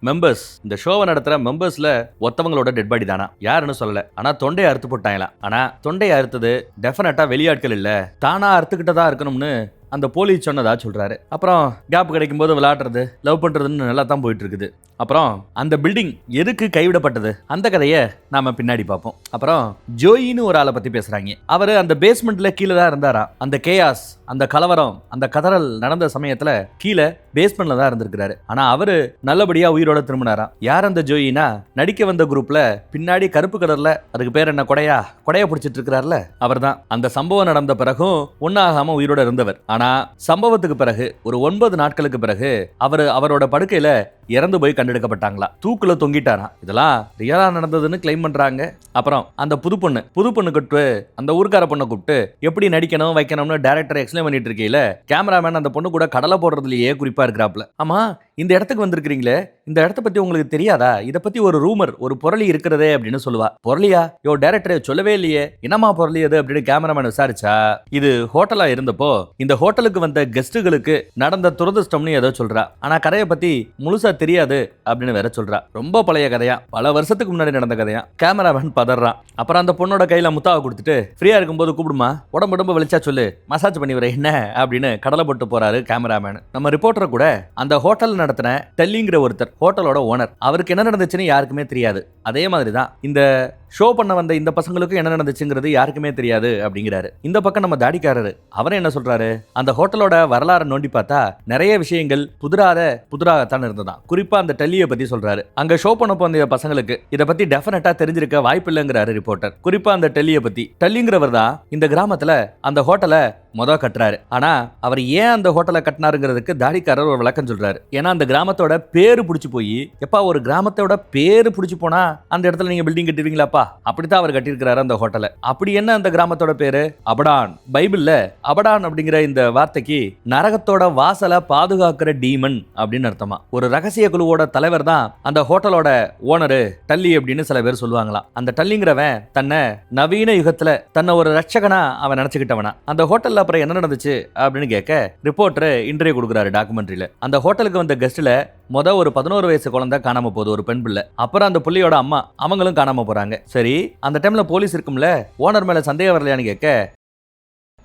மெம்பர்ஸ், இந்த ஷோவை நடத்துற மெம்பர்ஸ்ல ஒருத்தவங்களோட டெட் பாடி தானா, யாருன்னு சொல்லல. ஆனா தொண்டையை அறுத்து போட்டாங்களாம். ஆனா தொண்டையை அறுத்தது டெஃபினட்டா வெளியாட்கள் இல்ல, தானா அறுத்துக்கிட்டதா இருக்கணும்னு அந்த போலீஸ் சொன்னதா சொல்றாரு. அப்புறம் கேப் கிடைக்கும் போது விளையாடுறது, லவ் பண்றதுன்னு நல்லா தான் போயிட்டு இருக்குது. அப்புறம் அந்த பில்டிங் எதுக்கு கைவிடப்பட்டது அந்த கதையை நாம பின்னாடி பார்ப்போம். அப்புறம் ஜோயின்னு ஒரு ஆளை பத்தி பேசுறாங்க. அவரு அந்த பேஸ்மெண்ட்ல கீழே தான் இருந்தாரா. அந்த கேயாஸ், அந்த கலவரம், அந்த கதறல் நடந்த சமயத்துல கீழே பேஸ்மெண்ட்ல தான் இருந்திருக்கிறாரு. ஆனா அவரு நல்லபடியா உயிரோட திரும்பினாரா. யார் அந்த ஜோயினா, நடிக்க வந்த குரூப்ல பின்னாடி கருப்பு கலர்ல, அதுக்கு பேர் என்ன, கொடைய பிடிச்சிட்டு இருக்கிறார்ல, அவர் தான். அந்த சம்பவம் நடந்த பிறகும் ஒன்னாகாம உயிரோட இருந்தவர். ஆனா சம்பவத்துக்கு பிறகு ஒரு 9 நாட்களுக்கு பிறகு அவரோட படுக்கையில இறந்து போய் கண்டெடுக்கப்பட்டாங்களா, தூக்குல தொங்கிட்டாராம். இதெல்லாம் ரியலா நடந்ததுன்னு கிளைம் பண்றாங்க. அப்புறம் அந்த புது பொண்ணு கூப்பிட்டு அந்த ஊர்க்கார பொண்ணை கூப்பிட்டு எப்படி நடிக்கணும் வைக்கணும்னு டைரக்டர் எக்ஸ்பிளைன் பண்ணிட்டு இருக்கையில கேமராமேன் அந்த பொண்ணு கூட கடலை போடுறதுலயே குறிப்பா இருக்கிறாப்ல. ஆமா, இந்த இடத்துக்கு வந்திருக்கீங்களே, இந்த இடத்த பத்தி உங்களுக்கு தெரியாதா, இத பத்தி ஒரு ரூமர், ஒரு புரளி இருக்கிறதே அப்படின்னு சொல்லுவா. புரளியா? யோ டைரக்டரே சொல்லவே இல்லையே, என்னமா புரளி அது அப்படின்னு கேமராமேன் விசாரிச்சா, இது ஹோட்டலா இருந்தப்போ இந்த ஹோட்டலுக்கு வந்த கெஸ்டுகளுக்கு நடந்த துரதிருஷ்டம்னு ஏதோ சொல்றா. ஆனா கதையை பத்தி முழுசா தெரியாது அப்படின்னு வேற சொல்றா. ரொம்ப பழைய கதையா, பல வருஷத்துக்கு முன்னாடி நடந்த கதையா. கேமராமேன் பதறான். அப்புறம் அந்த பொண்ணோட கையில முத்தாவை கொடுத்துட்டு ஃப்ரீயா இருக்கும்போது கூப்பிடுமா, உடம்பு வெளிச்சா சொல்லு, மசாஜ் பண்ணி வர என்ன அப்படின்னு கடலை போட்டு போறாரு கேமராமேன். நம்ம ரிப்போர்ட்டர் கூட அந்த ஹோட்டல் நடத்தின டெல்லிங்கிற ஒருத்தர், ஹோட்டலோட ஓனர், அவருக்கு என்ன நடந்துச்சுன்னு யாருக்குமே தெரியாது. அதே மாதிரி தான் இந்த ஷோ பண்ண வந்த இந்த பசங்களுக்கு என்ன நடந்துச்சுங்கிறது யாருக்குமே தெரியாது அப்படிங்கிறாரு. இந்த பக்கம் நம்ம தாடிக்காரரு அவர் என்ன சொல்றாரு, அந்த ஹோட்டலோட வரலாறு நோண்டி பார்த்தா நிறைய விஷயங்கள் புதிராகத்தான் இருந்ததான். குறிப்பா அந்த டெல்லியை பத்தி சொல்றாரு. அங்க ஷோ பண்ண போன பசங்களுக்கு இதை பத்தி டெஃபினட்டா தெரிஞ்சிருக்க வாய்ப்பு இல்லைங்கிறாரு ரிப்போர்ட்டர். குறிப்பா அந்த டெல்லியை பத்தி. டெல்லிங்கிறவர் தான் இந்த கிராமத்துல அந்த ஹோட்டலை கட்டுறாரு. ஆனா அவர் ஏன் அந்த ஹோட்டலை கட்டினாருங்கிறதுக்கு தாடிக்காரர் ஒரு விளக்கம் சொல்றாரு. ஏன்னா அந்த கிராமத்தோட பேரு பிடிச்சு போய், எப்பா ஒரு கிராமத்தோட பேரு பிடிச்சு போனா அந்த இடத்துல நீங்க பில்டிங் கட்டுவீங்களாப்பா, அப்படித்தான் அவர் கட்டியிருக்கிறாரு அந்த ஹோட்டலை. அப்படி என்ன அந்த கிராமத்தோட பேரு? அபடான். பைபிள்ல அபடான் அப்படிங்கிற இந்த வார்த்தைக்கு நரகத்தோட வாசலை பாதுகாக்கிற டீமன் அப்படின்னு அர்த்தமா. ஒரு ரகசிய குழுவோட தலைவர் தான் அந்த ஹோட்டலோட ஓனரு டல்லி அப்படின்னு சில பேர் சொல்லுவாங்களாம். அந்த டல்லிங்கிறவன் தன்னை நவீன யுகத்துல தன்னை ஒரு ரட்சகனா அவன் நினைச்சுக்கிட்டவனா. அந்த ஹோட்டல்ல அப்புறம் என்ன நடந்துச்சு அப்படின்னு கேட்க ரிப்போர்ட்டர் இன்டர்வியூ கொடுக்குறாரு டாக்குமெண்ட்ரியில. அந்த ஹோட்டலுக்கு வந்த கெஸ்ட்ல ஒரு 11 வயசு குழந்தை காணாம போகுது, ஒரு பெண் பிள்ளை. அப்புறம் அந்த புள்ளியோட அம்மா அவங்களும் காணாம போறாங்க. சரி, அந்த டைம்ல போலீஸ் இருக்கும்ல, ஓனர் மேல சந்தேகம் வரலையான்னு கேட்க,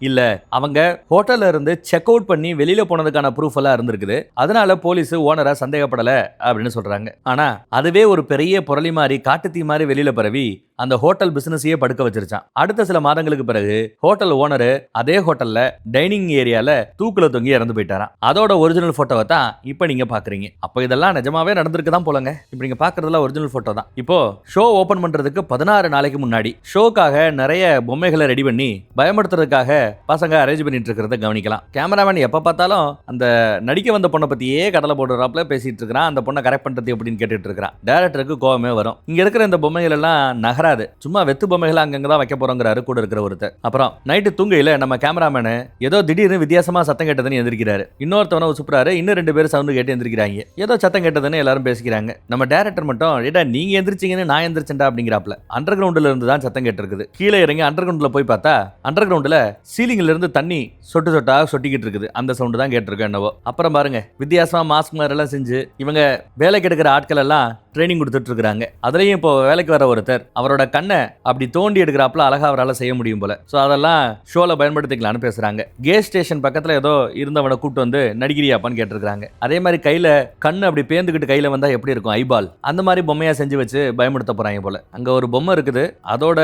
இல்ல அவங்க ஹோட்டல்ல இருந்து செக் அவுட் பண்ணி வெளியில போனதுக்கான ப்ரூஃப் எல்லாம் இருந்திருக்குது, அதனால போலீஸ் ஓனரை சந்தேகப்படல அப்படின்னு சொல்றாங்க. ஆனா அதுவே ஒரு பெரிய புரளி மாதிரி காட்டுத்தீ மாதிரி வெளியில பரவி அந்த ஹோட்டல் பிசினஸையே படுக்க வச்சிருச்சான். அடுத்த சில மாதங்களுக்கு பிறகு ஹோட்டல் ஓனர் அதே ஹோட்டல்ல டைனிங் ஏரியால தூக்குல தொங்கி இறந்து போயிட்டாராம். அதோட ஒரிஜினல் போட்டோவை தான் இப்ப நீங்க பாக்குறீங்க. அப்ப இதெல்லாம் நிஜமாவே நடந்திருக்குதான் போலங்க. இப்ப நீங்க பாக்குறதுல ஒரிஜினல் போட்டோ தான். இப்போ ஷோ ஓபன் பண்றதுக்கு 16 நாளைக்கு முன்னாடி ஷோக்காக நிறைய பொம்மைகளை ரெடி பண்ணி பயமுறுத்துறதுக்காக பசங்க அரேஞ்ச் பண்ணிட்டு இருக்கிறத கவனிக்கலாம். கேமராமேன் எப்ப பார்த்தாலும் அந்த நடிக்க வந்த பொண்ணை பத்தியே கடலை போடுறாப்ல பேசிட்டு இருக்கிறான். அந்த பொண்ணை கரெக்ட் பண்றது எப்படின்னு கேட்டுட்டு இருக்கிறான். டைரக்டருக்கு கோவமே வரும். இங்க இருக்கிற இந்த பொம்மைகள் எல்லாம் நகராது, சும்மா வெத்து பொம்மைகளை அங்கங்கதான் வைக்க போறோங்கிறாரு கூட இருக்கிற ஒருத்தர். அப்புறம் நைட்டு தூங்கையில நம்ம கேமராமேனு ஏதோ திடீர்னு வித்தியாசமா சத்தம் கேட்டதுன்னு எந்திரிக்கிறாரு. இன்னொருத்தவனை உசுப்புறாரு. இன்னும் 2 பேர் சவுண்டு கேட்டு எந்திரிக்கிறாங்க. ஏதோ சத்தம் கேட்டதுன்னு எல்லாரும் பேசிக்கிறாங்க. நம்ம டைரக்டர் மட்டும் ஏடா நீங்க எந்திரிச்சிங்கன்னு நான் எந்திரிச்சேன்டா அப்படிங்கிறாப்ல. அண்டர் கிரவுண்ட்ல இருந்து தான் சத்தம் கேட்டிருக்குது. கீழே இறங்கி அண்டர் கிரவுண்ட்ல போய் பார்த்தா அண்டர் கிரவுண்ட்ல சீலிங்ல இருந்து தண்ணி சொட்டு சொட்டா சொட்டிக்கிட்டு இருக்குது. அந்த சவுண்டு தான் கேட்டிருக்கேன் என்னவோ. அப்புறம் பாருங்க, வித்தியாசமா மாஸ்க் மாதிரி எல்லாம் செஞ்சு இவங்க வேலைக்கு எடுக்கிற ஆட்கள் எல்லாம் ட்ரைனிங் கொடுத்துட்டு இருக்காங்க. அதுலயும் இப்போ வேலைக்கு வர ஒருத்தர் அவரோட கண்ணை அப்படி தோண்டி எடுக்கிறாப்புல அழகா அவரால் செய்ய முடியும் போல. சோ அதெல்லாம் ஷோல பயன்படுத்திக்கலாம்னு பேசுறாங்க. கேஸ் ஸ்டேஷன் பக்கத்துல ஏதோ இருந்தவனை கூட்டு வந்து நடிக்கிறியாப்பான்னு கேட்டிருக்காங்க. அதே மாதிரி கையில கண்ணு அப்படி பேந்துக்கிட்டு கையில வந்தா எப்படி இருக்கும், ஐபால், அந்த மாதிரி பொம்மையா செஞ்சு வச்சு பயமுடுத்த போறாங்க போல. அங்க ஒரு பொம்மை இருக்குது, அதோட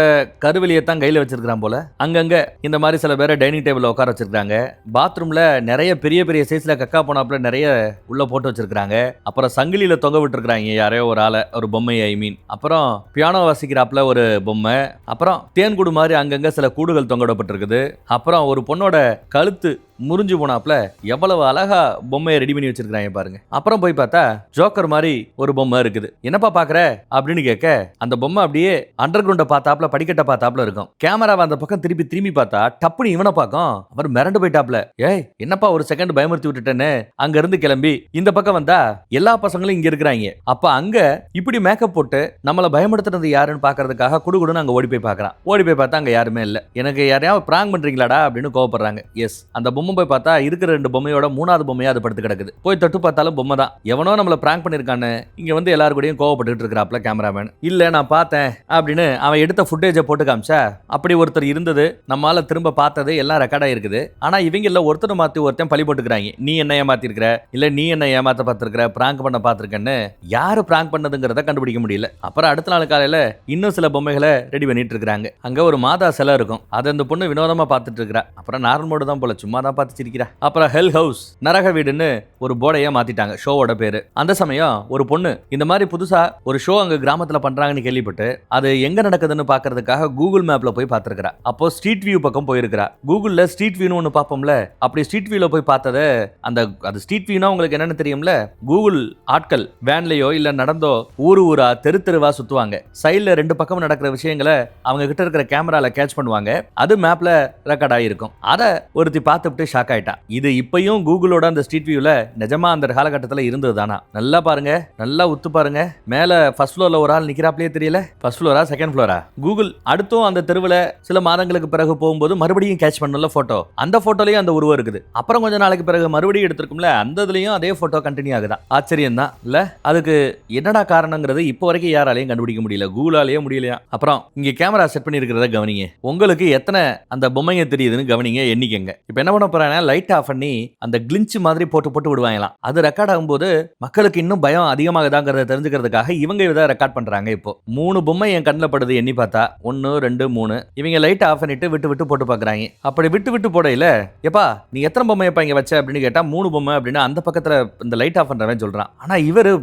கருவெளியை தான் கையில வச்சிருக்கான் போல. அங்கங்க இந்த மாதிரி சில பேரை டைனிங் டேபிள் உட்கார வச்சிருக்காங்க. பாத்ரூம்ல நிறைய பெரிய பெரிய சைஸ்ல கக்கா போனாப்புல நிறைய உள்ள போட்டு வச்சிருக்காங்க. அப்புறம் சங்கிலியில தொங்க விட்டுருக்காங்க யாரையோ ஒரு ஆளை, ஒரு பொம்மை ஐ மீன். அப்புறம் பியானோ வாசிக்கிறாப்புல ஒரு பொம்மை. அப்புறம் தேன் கூடு மாதிரி அங்கங்க சில கூடுகள் தொங்கப்பட்டிருக்குது. அப்புறம் ஒரு பொண்ணோட கழுத்து முறிஞ்சு போனாப்ல எவ்வளவு அழகா பொம்மையை ரெடி பண்ணி வச்சிருக்காங்க பாருங்க. அப்புறம் போய் பார்த்தா ஜோக்கர் மாதிரி ஒரு பொம்மை இருக்குது. என்னப்பா பாக்குற அப்படின்னு கேட்க, அந்த பொம்மை அப்படியே அண்டர் கிரவுண்ட பார்த்தாப்ல படிக்கட்ட பார்த்தாப்ல இருக்கும். கேமராவை அந்த பக்கம் திரும்பி பார்த்தா டப்புனு இவனை பார்க்கும். அவர் மிரண்டு போயிட்டாப்ல. ஏய் என்னப்பா ஒரு செகண்ட் பயமுறுத்தி விட்டுட்டேன்னு அங்க இருந்து கிளம்பி இந்த பக்கம் வந்தா எல்லா பசங்களும் இங்க இருக்கிறாங்க. அப்ப அங்க இப்படி மேக்கப் போட்டு நம்மள பயமுறுத்துறது யாருன்னு பாக்குறதுக்காக குடுகுடுன்னு அங்க ஓடி போய் பார்க்கறான். ஓடி போய் பார்த்தா அங்க யாருமே இல்ல. எனக்கு யாரையாவது பிராங்க் பண்றீங்களாடா அப்படின்னு கோவப்படுறாங்க. எஸ், அந்த பொம்மை போய் பார்த்தா இருக்கிற 2 பொம்மையோட 3வது பொம்மையா அது படுத்து கிடக்குது. போய் தொட்டு பார்த்தாலும் பொம்மை தான். எவனோ நம்மள பிராங்க் பண்ணிருக்கானு இங்க வந்து எல்லாரும் கூடயும் கோவப்பட்டு இருக்கிறாப்ல கேமராமேன். இல்ல நான் பார்த்தேன் அப்படின்னு அவன் எடுத்த ஃபுட்டேஜை போட்டு காமிச்சா அப்படி ஒருத்தர் இருந்தது, நம்மால திரும்ப பார்த்தது எல்லாம் ரெக்கார்ட் ஆயிருக்குது. ஆனா இவங்க இல்ல ஒருத்தர் மாத்தி ஒருத்தன் பழி போட்டுக்கிறாங்க. நீ என்ன ஏமாத்தி இருக்கிற, இல்ல நீ என்ன ஏமாத்த பார்த்திருக்கிற, பிராங்க் பண்ண பார்த்திருக்கன்னு யாரு பிராங்க் பண்ணதுங்கிறத கண்டுபிடிக்க முடியல. அப்புறம் அடுத்த நாள் காலையில இன்னும் சில பொம்மைகளை ரெடி பண்ணிட்டு இருக்காங்க. அங்க ஒரு மாதா சிலை இருக்கும். அதை அந்த பொண்ணு வினோதமா பார்த்துட்டு இருக்கா. அப்புறம் நார்மல் மோடு தான் போல, சும்மா தான் அதான் பார்த்து சிரிக்கிறா. அப்புறம் ஹெல் ஹவுஸ் நரக வீடுன்னு ஒரு போர்டையே மாத்திட்டாங்க ஷோவோட பேரு. அந்த சமயம் ஒரு பொண்ணு இந்த மாதிரி புதுசா ஒரு ஷோ அங்க கிராமத்துல பண்றாங்கன்னு கேள்விப்பட்டு அது எங்க நடக்குதுன்னு பாக்குறதுக்காக கூகுள் மேப்ல போய் பார்த்திருக்கா. அப்போ ஸ்ட்ரீட் வியூ பக்கம் போயிருக்கா. கூகுள்ல ஸ்ட்ரீட் வியூன்னு ஒன்னு பாப்போம்ல, அப்படி ஸ்ட்ரீட் வியூல போய் பார்த்தத அது ஸ்ட்ரீட் வியூனா உங்களுக்கு என்னன்னு தெரியும்ல, கூகுள் ஆட்கள் வேன்லயோ இல்ல நடந்தோ ஊரா தெருவா சுத்துவாங்க. சைடுல ரெண்டு பக்கம் நடக்கிற விஷயங்களை அவங்க கிட்ட இருக்கிற கேமரால கேட்ச் பண்ணுவாங்க. அது மேப்ல ரெக்கார்ட் ஆகிருக்கும். அதை ஒருத்தி பார்த்துட்டு ஷாக் ஆயிட்டா. இது இப்பயும் கூகுளோட அந்த ஸ்ட்ரீட் வியூல நிஜமா அந்த காலகட்டத்தில் இருந்தது தானா? நல்லா பாருங்க, நல்லா உத்து பாருங்க. மேல ஃபர்ஸ்ட் ஃப்ளோர்ல ஒரு ஆள் நிக்கிறாப்லயே தெரியல. ஃபர்ஸ்ட் ஃப்ளோரா செகண்ட் ஃப்ளோரா? கூகுள் அடுத்தும் அந்த தெருவில் சில மாதங்களுக்கு பிறகு போகும்போது மறுபடியும் கேட்ச் பண்ணல போட்டோ. அந்த போட்டோலயும் அந்த உருவம் இருக்குது. அப்புறம் கொஞ்ச நாளைக்கு பிறகு மறுபடியும் எடுத்திருக்கும்ல, அந்த இதுலயும் அதே போட்டோ கண்டினியூ ஆகுதா? ஆச்சரியம் தான் இல்ல? அதுக்கு என்னடா காரணங்கிறது இப்போ வரைக்கும் யாராலையும் கண்டுபிடிக்க முடியல, கூகுளாலேயே முடியலையா. அப்புறம் இங்க கேமரா செட் பண்ணி இருக்கிறத கவனிங்க. உங்களுக்கு எத்தனை அந்த பொம்மைங்க தெரியுதுன்னு கவனிங்க, எண்ணிக்கங்க. இப்போ என்ன பண்ண போறாங்க, லைட் ஆஃப் பண்ணி அந்த கிளின்ச் மாதிரி போட்டு விடுவாங்களாம். அது ரெக்கார்ட் ஆகும்போது மக்களுக்கு இன்னும் பயம் அதிகமாகுதாங்கிறத தெரிஞ்சுக்கிறதுக்காக இவங்க இதை ரெக்கார்ட் பண்றாங்க. இப்போ 3 பொம்மை என் கண்ணில் படுது, எண்ணி பார்த்தா 1 2 3. இவங்க லைட் ஆஃப் பண்ணிட்டு விட்டு போட்டு பாக்குறாங்க. அப்படி விட்டு போடையில, எப்பா நீ எத்தனை பொம்மையப்பா இங்க வச்ச அப்படின்னு கேட்டா 3 பொம்மை அப்படின்னு அந்த பக்கத்துல இந்த லைட் ஆஃப் பண்றவன் சொல்றான். ஆனா இவரு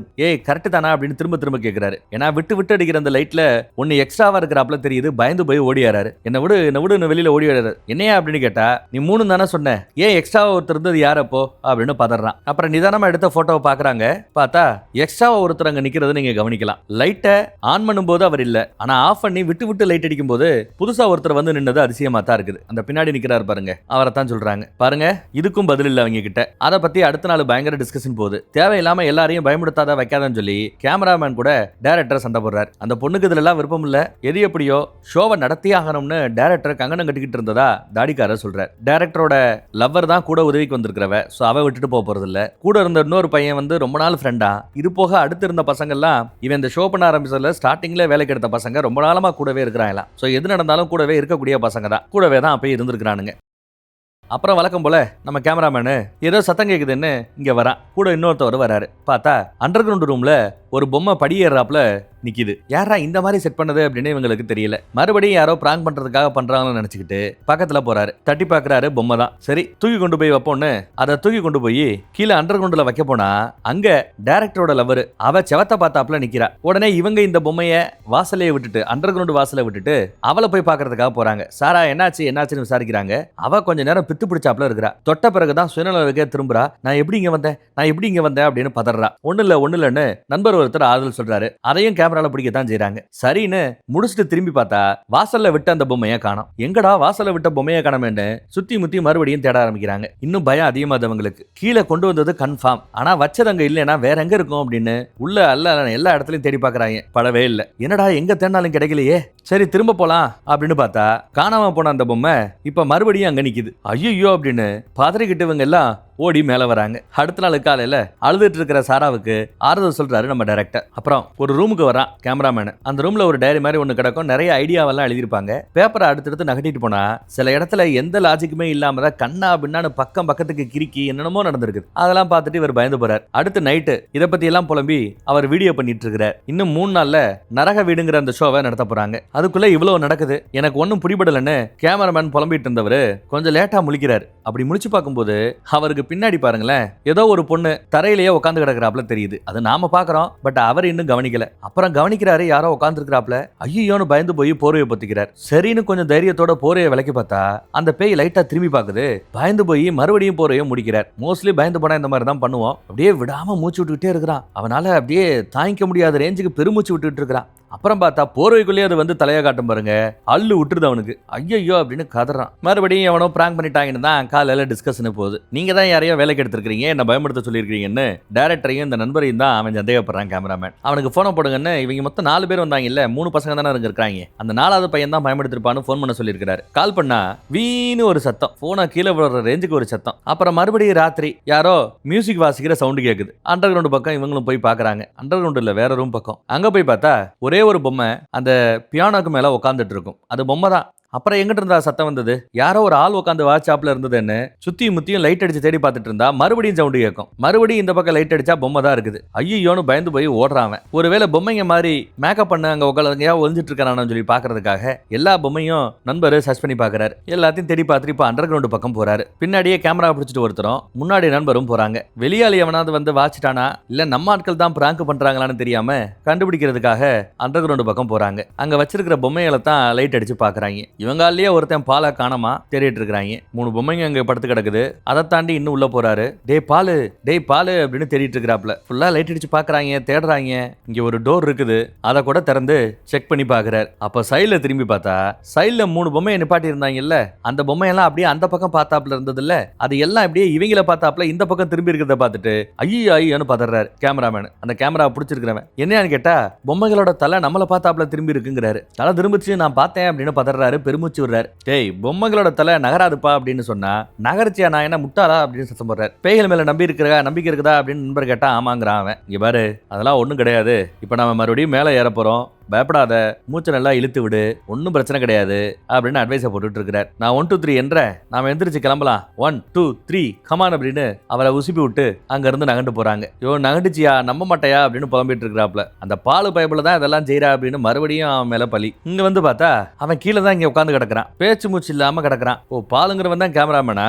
கரெக்ட் தானா அப்படின்னு திரும்ப கேட்கிறாரு. ஏன்னா விட்டு அடிக்கிற அந்த லைட்ல ஒன்னு எக்ஸ்ட்ராவா இருக்கிறாப்ல தெரியுது. பயந்து போய் ஓடியாரு. என்ன விடு வெளியில ஓடியாரு. என்னையா அப்படின்னு கேட்டா, நீ 3 தானே சொன்ன, ஏன் எக்ஸ்ட்ராவா ஒருத்தர் இருந்தது யார் அப்போ அப்படின்னு பதறான். அப்புறம் நிதானமா எடுத்த போட்டோவை பாக்குறாங்க. பார்த்தா எக்ஸ்ட்ராவா ஒருத்தர் அங்க நிக்கிறது நீங்க கவனிக்கலாம். லைட்டை ஆன் பண்ணும்போது அவர் இல்ல, ஆனா ஆஃப் பண்ணி விட்டு லைட் அடிக்கும் போது புதுசா ஒருத்தர் வந்து நின்னது அதிசயமா தான் இருக்குது. அந்த பின்னாடி நிக்கிறாரு பாருங்க, அவரை தான் சொல்றாங்க. பாருங்க, இதுக்கும் பதில் இல்ல அவங்க கிட்ட. அதை பத்தி அடுத்த நாள் பயங்கர டிஸ்கஷன் போகுது. தேவையில்லாம எல்லாரையும் பயமுடுத்தாத வைக்காதன்னு சொல்லி கேமராமேன் கூட டைரக்டர் சண்டை போடுறாரு. அந்த பொண்ணுக்கு இதுல எல்லாம் விருப்பம் இல்ல. எது எப்படியோ ஷோவை நடத்தியே ஆகணும்னு டைரக்டர் கங்கணம் கட்டிக்கிட்டு இருந்ததா தாடிக்காரர் சொல்றாரு. டைரக்டரோட லவ்வர் தான் கூட உதவிக்கு வந்திருக்கிறவ. சோ அவ விட்டுட்டு போறது இல்ல. கூட இருந்த இன்னொரு பையன் வந்து ரொம்ப நாள் ஃப்ரெண்டா. இது போக அடுத்து இருந்த பசங்க எல்லாம் இவன் இந்த ஷோ பண்ண ஆரம்பிச்சதுல ஸ்டார்டிங்ல வேலைக்கு எடுத்த பசங்க ரொம்ப நாளமா கூடவே இருக்கிறாங்களா. சோ எது நடந்தாலும் கூடவே இருக்கக்கூடிய பசங்க தான், கூடவே தான் அப்பயே இருந்திருக்கிறானுங்க. அப்புறம் வழக்கம் போல நம்ம கேமராமேனு ஏதோ சத்தம் கேக்குதுன்னு இங்க வரான். கூட இன்னொருத்தவர் வராரு. பார்த்தா அண்டர் கிரவுண்ட் ரூம்ல ஒரு பொம்மை படியேறாப்ல நிக்குது. யாரா இந்த மாதிரி செட் பண்ணது அப்படின்னு இவங்களுக்கு தெரியல. மறுபடியும் யாரோ பிராங்க் பண்றதுக்காக பண்றாங்கன்னு நினைச்சுக்கிட்டு பக்கத்துல போறாரு. தட்டி பாக்குறாரு, பொம்மை தான். சரி தூக்கி கொண்டு போய் வைப்போன்னு அதை தூக்கி கொண்டு போய் கீழே அண்டர் கிரவுண்ட்ல வைக்க போனா அங்க டைரக்டரோட லவர் அவ செவத்த பார்த்தாப்புல நிக்கிறா. உடனே இவங்க இந்த பொம்மைய வாசலையே விட்டுட்டு அண்டர் கிரவுண்ட் வாசலை விட்டுட்டு அவளை போய் பாக்குறதுக்காக போறாங்க. சாரா என்னாச்சுன்னு விசாரிக்கிறாங்க. அவ கொஞ்ச நேரம் பித்து பிடிச்சாப்புல இருக்கிறா. தொட்ட பிறகுதான் சுயநலவுக்கே திரும்புறா. நான் எப்படி இங்க வந்தேன் அப்படின்னு பதறா. ஒண்ணு இல்லன்னு நண்பர் ஒருத்தர் ஆறுதல் சொல்றாரு. அதையும் கேமரால பிடிக்கத்தான் செய்றாங்க. சரின்னு முடிச்சுட்டு திரும்பி பார்த்தா வாசல்ல விட்ட அந்த பொம்மையை காணோம். எங்கடா வாசல்ல விட்ட பொம்மையை காணோம்னு சுத்தி முத்தி மறுபடியும் தேட ஆரம்பிக்கிறாங்க. இன்னும் பயம் அதிகமாதவங்களுக்கு. கீழே கொண்டு வந்தது கன்ஃபார்ம், ஆனா வச்சது அங்க இல்லைன்னா வேற எங்க இருக்கும் அப்படின்னு உள்ள எல்லா இடத்துலயும் தேடி பாக்குறாங்க. படவே இல்லை. என்னடா எங்க தேடினாலும் கிடைக்கலையே, சரி திரும்ப போலாம் அப்படின்னு பார்த்தா காணாம போன அந்த பொம்மை இப்ப மறுபடியும் அங்க நிக்குது. ஐயோ அப்படின்னு பதறிக்கிட்டு இவங்க எல்லாம் ஓடி மேல வராங்க. அடுத்த நாள் காலையில அழுதுட்டு இருக்கிற சாராவுக்கு ஆறுதல் சொல்றாரு நம்ம டைரக்டர். அப்புறம் ஒரு ரூமுக்கு வரான் கேமராமேன். அந்த ரூம்ல ஒரு டைரி மாதிரி ஒண்ணு கிடக்கும். நிறைய ஐடியாவெல்லாம் எழுதியிருப்பாங்க. பேப்பரை அடுத்தடுத்து நகட்டிட்டு போனா சில இடத்துல எந்த லாஜிக்குமே இல்லாம தான் கண்ணா பின்னான்னு பக்கத்துக்கு கிறுக்கி என்னென்னமோ நடந்திருக்கு. அதெல்லாம் பார்த்துட்டு இவர் பயந்து போறார். அடுத்து நைட்டு இதை பத்தி எல்லாம் புலம்பி அவர் வீடியோ பண்ணிட்டு இருக்கிறார். இன்னும் 3 நாள்ல நரக வீடுங்கிற அந்த ஷோவை நடத்த போறாங்க. அதுக்குள்ள இவ்வளவு நடக்குது, எனக்கு ஒன்னும் பிடிபடலன்னு கேமராமேன் புலம்பிட்டு இருந்தவர் கொஞ்சம் லேட்டா முழிக்கிறார். அப்படி முழிச்சு பார்க்கும்போது அவருக்கு பின்னாடி பாருங்களேன், ஏதோ ஒரு பொண்ணு தரையிலேயே உட்காந்து கிடக்குறாப்ல தெரியுது. அது நாம பாக்குறோம், பட் அவர் இன்னும் கவனிக்கல. அப்புறம் கவனிக்கிறாரு, யாரோ உட்கார்ந்து இருக்கிறாப்ல. ஐயோன்னு பயந்து போய் போர்வையை பொத்திக்கிறார். சரின்னு கொஞ்சம் தைரியத்தோட போர்வையை விலக்கி பார்த்தா அந்த பேய் லைட்டா திரும்பி பாக்குது. பயந்து போய் மறுபடியும் போர்வையை முடிக்கிறார். மோஸ்ட்லி பயந்து போனா இந்த மாதிரி தான் பண்ணுவோம். அப்படியே விடாம மூச்சு விட்டுக்கிட்டே இருக்கிறான். அவனால அப்படியே தாங்கிக்க முடியாத ரேஞ்சுக்கு பெருமூச்சு விட்டுட்டு இருக்கிறான். அப்புறம் பார்த்தா போர்வைக்குள்ளேயே அது வந்து தலையை காட்டும் பாருங்க. அள்ளு விட்டுருது அவனுக்கு. ஐயோ அப்படின்னு கதறான். மறுபடியும் எவனோ பிராங்க் பண்ணிட்டாங்கன்னு தான் காலையில டிஸ்கஷன் போகுது. நீங்க தான் யாரையோ வேலைக்கு எடுத்திருக்கீங்க, என்ன பயமுடுத்த சொல்லியிருக்கீங்கன்னு டைரக்டரையும் இந்த நண்பரையும் தான் அவன் சந்தேகப்படுறான் கேமராமேன். அவனுக்கு போனை போடுங்கன்னு இவங்க மொத்தம் 4 பேர் வந்தாங்க இல்ல, 3 பசங்க தானே இருக்காங்க. அந்த 4வது பையன் தான் பயமுடுத்திருப்பான்னு போன் பண்ண சொல்லியிருக்காரு. கால் பண்ணா வீணு ஒரு சத்தம், போனை கீழே விடுற ரேஞ்சுக்கு ஒரு சத்தம். அப்புறம் மறுபடியும் ராத்திரி யாரோ மியூசிக் வாசிக்கிற சவுண்டு கேக்குது. அண்டர் கிரவுண்ட் பக்கம் இவங்களும் போய் பாக்குறாங்க. அண்டர் கிரவுண்ட் இல்ல, வேற ரூம் பக்கம். அங்க போய் பார்த்தா ஒரே ஒரு பொம்மை அந்த பியானோக்கு மேல உட்காந்துட்டு இருக்கும். அது பொம்மை தான், அப்புறம் எங்கிட்ட இருந்தா சத்தம் வந்தது, யாரோ ஒரு ஆள் உட்காந்து வாட்ஸ்அப்ல இருந்ததுன்னு சுத்தியும் முத்தியும் லைட் அடிச்சு தேடி பார்த்துட்டு இருந்தா மறுபடியும் சவுண்டு கேட்கும். மறுபடியும் இந்த பக்கம் லைட் அடிச்சா பொம்மை தான் இருக்குது. ஐயோன்னு பயந்து போய் ஓடுறான். ஒருவேளை பொம்மைங்க மாதிரி மேக்கப் பண்ண அங்க உட்காந்து ஒளிஞ்சிட்டு இருக்கானு சொல்லி பாக்குறதுக்காக எல்லா பொம்மையும் நண்பர் சர்ச் பண்ணி பாக்குறாரு. எல்லாத்தையும் தேடி பார்த்துட்டு இப்ப அண்டர் கிரவுண்ட் பக்கம் போறாரு. பின்னாடியே கேமரா பிடிச்சிட்டு ஒருத்தரும் முன்னாடி நண்பரும் போறாங்க. வெளியாளி எவனாவது வந்து வாச்சிட்டானா இல்ல நம்ம ஆட்கள் தான் பிராங்க் பண்றாங்களான்னு தெரியாம கண்டுபிடிக்கிறதுக்காக அண்டர் கிரவுண்ட் பக்கம் போறாங்க. அங்க வச்சிருக்கிற பொம்மைகளை தான் லைட் அடிச்சு பாக்குறாங்க. இவங்காலேயே ஒருத்தன் பாலை காணாமா தேடிட்டு இருக்காங்க. 3 பொம்மைங்க அங்க படுத்து கிடக்குது. அதை தாண்டி இன்னும் உள்ள போறாரு. டேய் பாலு அப்படின்னு தேடிட்டு இருக்கிறாப்ல. ஃபுல்லா லைட் அடிச்சு பாக்குறாங்க, தேடுறாங்க. இங்க ஒரு டோர் இருக்குது, அதை கூட திறந்து செக் பண்ணி பாக்குறாரு. அப்ப சைடுல திரும்பி பார்த்தா சைடுல 3 பொம்மையை நிப்பாட்டி இருந்தாங்கல்ல, அந்த பொம்மையெல்லாம் அப்படியே அந்த பக்கம் பார்த்தாப்ல இருந்தது இல்ல, அது எல்லாம் அப்படியே இவங்கள பார்த்தாப்ல இந்த பக்கம் திரும்பி இருக்கிறத பார்த்துட்டு ஐயோன்னு பதறாரு கேமராமேன். அந்த கேமரா பிடிச்சிருக்கிறவன் என்னன்னு கேட்டா பொம்மைகளோட தலை நம்மள பார்த்தாப்ல திரும்பி இருக்குங்கிறாரு. தலை திரும்பிச்சு நான் பார்த்தேன் அப்படின்னு பதறாரு, பெருமூச்சு விடுறாரு. டேய் பொம்மைகளோட தலை நகராதுப்பா அப்படின்னு சொன்னா நகர்ச்சியா நான் என்ன முட்டாளா அப்படின்னு சத்தம் போடுறாரு. பேய்கள் மேல நம்பிக்கை இருக்குதா அப்படின்னு நண்பர் கேட்டா ஆமாங்கிறான் அவன். இங்க பாரு அதெல்லாம் ஒண்ணும் கிடையாது, இப்ப நாம மறுபடியும் மேல ஏற போறோம், பயப்படாத, மூச்சை நல்லா இழுத்து விடு, ஒன்றும் பிரச்சனை கிடையாது அப்படின்னு அட்வைஸை போட்டுட்டு இருக்கிறார். நான் 1 2 3 என்ற நாம எந்திரிச்சு கிளம்பலாம், 1 2 3 கமான் அப்படின்னு அவரை உசுப்பி விட்டு அங்க இருந்து நகண்டு போறாங்க. நகண்டுச்சியா நம்ப மாட்டையா அப்படின்னு புலம்பிட்டு இருக்கிறாப்ல. அந்த பாலு பைபிள் தான் இதெல்லாம் செய்யறா அப்படின்னு மறுபடியும் அவன் மேல பழி. இங்க வந்து பார்த்தா அவன் கீழே தான் இங்க உட்காந்து கிடக்குறான், பேச்சு மூச்சு இல்லாம கிடக்குறான். ஓ பாலுங்கிறவன் தான் கேமராமேனா?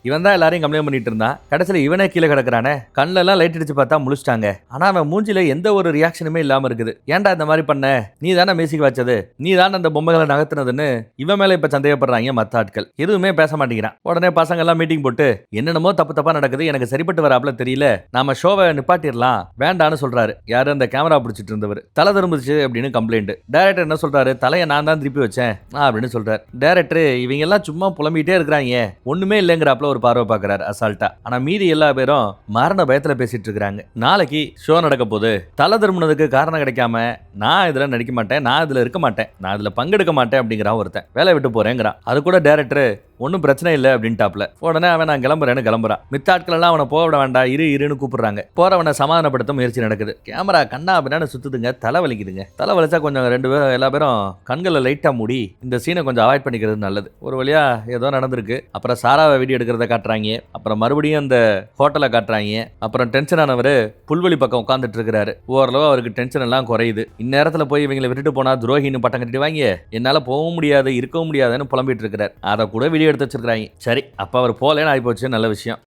இவன் தான் எல்லாரையும் கம்ப்ளைண்ட் பண்ணிட்டு இருந்தான். கடைசியில இவனே கீழே கிடக்குறானே. கண்ணுல எல்லாம் லைட் அடிச்சு பார்த்தா முழிச்சிட்டாங்க. ஆனா அவன் மூஞ்சில எந்த ஒரு ரியாக்ஷனுமே இல்லாம இருக்குது. ஏன்டா இந்த மாதிரி பண்ண, நீ தானே மியூசிக் வச்சது, நீ தானே அந்த பொம்மைகளை நகர்த்தினதுன்னு இவன் மேல இப்ப சந்தேகப்படுறாங்க மத்த ஆட்கள். எதுவுமே பேச மாட்டேங்கிறான். உடனே பசங்க எல்லாம் மீட்டிங் போட்டு என்னென்னமோ தப்பா நடக்குது, எனக்கு சரிப்பட்டு வராப்ல தெரியல, நாம ஷோவை நிப்பாட்டிடலாம் வேண்டான்னு சொல்றாரு. யாரு அந்த கேமரா பிடிச்சிட்டு இருந்தவர். தலை திரும்பிச்சு அப்படின்னு கம்ப்ளைண்ட். டைரக்டர் என்ன சொல்றாரு, தலையை நான் தான் திருப்பி வச்சேன் அப்படின்னு சொல்றாரு. டைரக்டர் இவங்க எல்லாம் சும்மா புலம்பிட்டே இருக்கிறாங்க, ஒண்ணுமே இல்லைங்கிறாப்ல ஒரு பார்வை பாக்குறாரு அசால்ட்டா. ஆனா மீதி எல்லா பேரும் மரண பயத்துல பேசிட்டு இருக்காங்க. நாளைக்கு ஷோ நடக்க போது, தலை திரும்பினதுக்கு காரணம் கிடைக்காம நான் இதுல நடிக்க மாட்டேன், நான் இதுல இருக்க மாட்டேன், நான் இதுல பங்கெடுக்க மாட்டேன் அப்படிங்கிறான் ஒருத்தன். வேலை விட்டு போறேங்கிறான். அது கூட டைரக்டர் ஒன்றும் பிரச்சனை இல்லை அப்படின்ட்டாப்ல. உடனே அவன் நான் கிளம்புறேன்னு கிளம்புறான். மித்த ஆட்கள் எல்லாம் அவனை போக விட வேண்டாம், இருன்னு கூப்பிடுறாங்க. போறவனை சமாதானப்படுத்த முயற்சி நடக்குது. கேமரா கண்ணா அப்படின்னு சுத்துதுங்க, தலை வலிக்குதுங்க. தலை வலிச்சா கொஞ்சம் 2 பேரும் எல்லா பேரும் கண்களை லைட்டா மூடி இந்த சீனை கொஞ்சம் அவாய்ட் பண்ணிக்கிறது நல்லது. ஒரு வழியா ஏதோ நடந்திருக்கு. அப்புறம் சாராவை வீடியோ எடுக்கிறத காட்டுறாங்க. அப்புறம் மறுபடியும் அந்த ஹோட்டலை காட்டுறாங்க. அப்புறம் டென்ஷன் ஆனவர் புல்வெளி பக்கம் உட்காந்துட்டு இருக்கிறாரு. ஓரளவு அவருக்கு டென்ஷன் எல்லாம் குறையுது. இந்நேரத்துல போய் இவங்களை விட்டுட்டு போனா துரோகின்னு பட்டம் கட்டிட்டு வாங்க, என்னால போகவும் முடியாது இருக்கவும் முடியாதுன்னு புலம்பிட்டு இருக்கிறார். அதை கூட வீடியோ எடுத்து வச்சிருக்காங்க. சரி அப்ப அவர் போலேன்னு ஆகிப்போச்சு, நல்ல விஷயம்.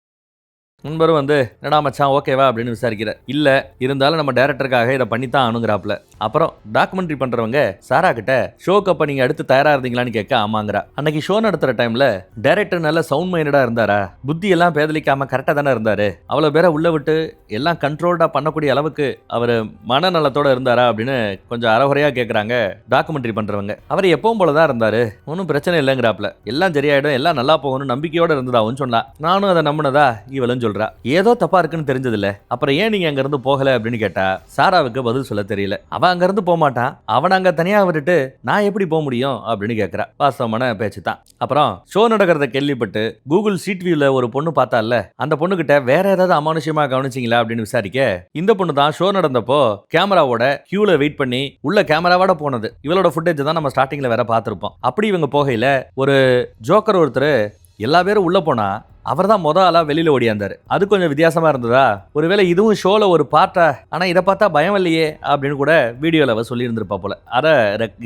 நண்பரும் வந்து என்னடா மச்சான் ஓகேவா அப்படின்னு விசாரிக்கிறார். இல்ல இருந்தாலும் நம்ம டைரக்டருக்காக இதை பண்ணித்தான் ஆனுங்கிறாப்ல. அப்புறம் டாக்குமெண்ட்ரி பண்றவங்க சாரா கிட்ட ஷோக்கு அப்ப நீங்க அடுத்து தயாரா இருந்தீங்களான்னு கேட்க ஆமாங்கிறா. அன்னைக்கு ஷோ நடத்துற டைம்ல டைரக்டர் நல்ல சவுண்ட் மைண்டடா இருந்தாரா, புத்தி எல்லாம் பேதலிக்காம கரெக்டா தானே இருந்தாரு, அவ்வளவு பேரை உள்ள விட்டு எல்லாம் கண்ட்ரோல்டா பண்ணக்கூடிய அளவுக்கு அவர் மனநலத்தோட இருந்தாரா அப்படின்னு கொஞ்சம் அறகுறையா கேட்கறாங்க டாக்குமெண்ட்ரி பண்றவங்க. அவர் எப்பவும் போலதான் இருந்தாரு, ஒன்றும் பிரச்சனை இல்லைங்கிறாப்ல. எல்லாம் சரியாயிடும், எல்லாம் நல்லா போகணும் நம்பிக்கையோட இருந்ததாவும் சொன்னா. நானும் அதை நம்பினதா இவளும் சொல்றா. ஏதோ தப்பா இருக்குன்னு தெரிஞ்சதுல அப்புறம் ஏன் நீங்க அங்க இருந்து போகல அப்படின்னு கேட்டா சாராவுக்கு பதில் சொல்ல தெரியல. அவன் அங்க இருந்து போக மாட்டான், அவன் அங்க தனியா விட்டுட்டு நான் எப்படி போக முடியும் அப்படின்னு கேட்கறா. வாஸ்தவமான பேச்சு தான். அப்புறம் ஷோ நடக்கிறத கேள்விப்பட்டு கூகுள் ஸ்ட்ரீட் வியூல ஒரு பொண்ணு பார்த்தால, அந்த பொண்ணு கிட்ட வேற ஏதாவது அமானுஷமா கவனிச்சிங்களா அப்படின்னு விசாரிக்க, இந்த பொண்ணு தான் ஷோ நடந்தப்போ கேமராவோட கியூல வெயிட் பண்ணி உள்ள கேமராவோட போனது. இவளோட ஃபுட்டேஜ் தான் நம்ம ஸ்டார்டிங்ல வேற பார்த்திருப்போம். அப்படி இவங்க போகையில ஒரு ஜோக்கர் ஒருத்தர் எல்லா பேரும் உள்ள போனா அவர் தான் மொத ஆளா வெளியில ஓடியாந்தாரு. அது கொஞ்சம் வித்தியாசமா இருந்ததா, ஒருவேளை இதுவும் ஷோல ஒரு பார்ட்டா, ஆனா இதை பார்த்தா பயம் இல்லையே அப்படின்னு கூட வீடியோல அவ சொல்லி இருந்திருப்பா போல. அதை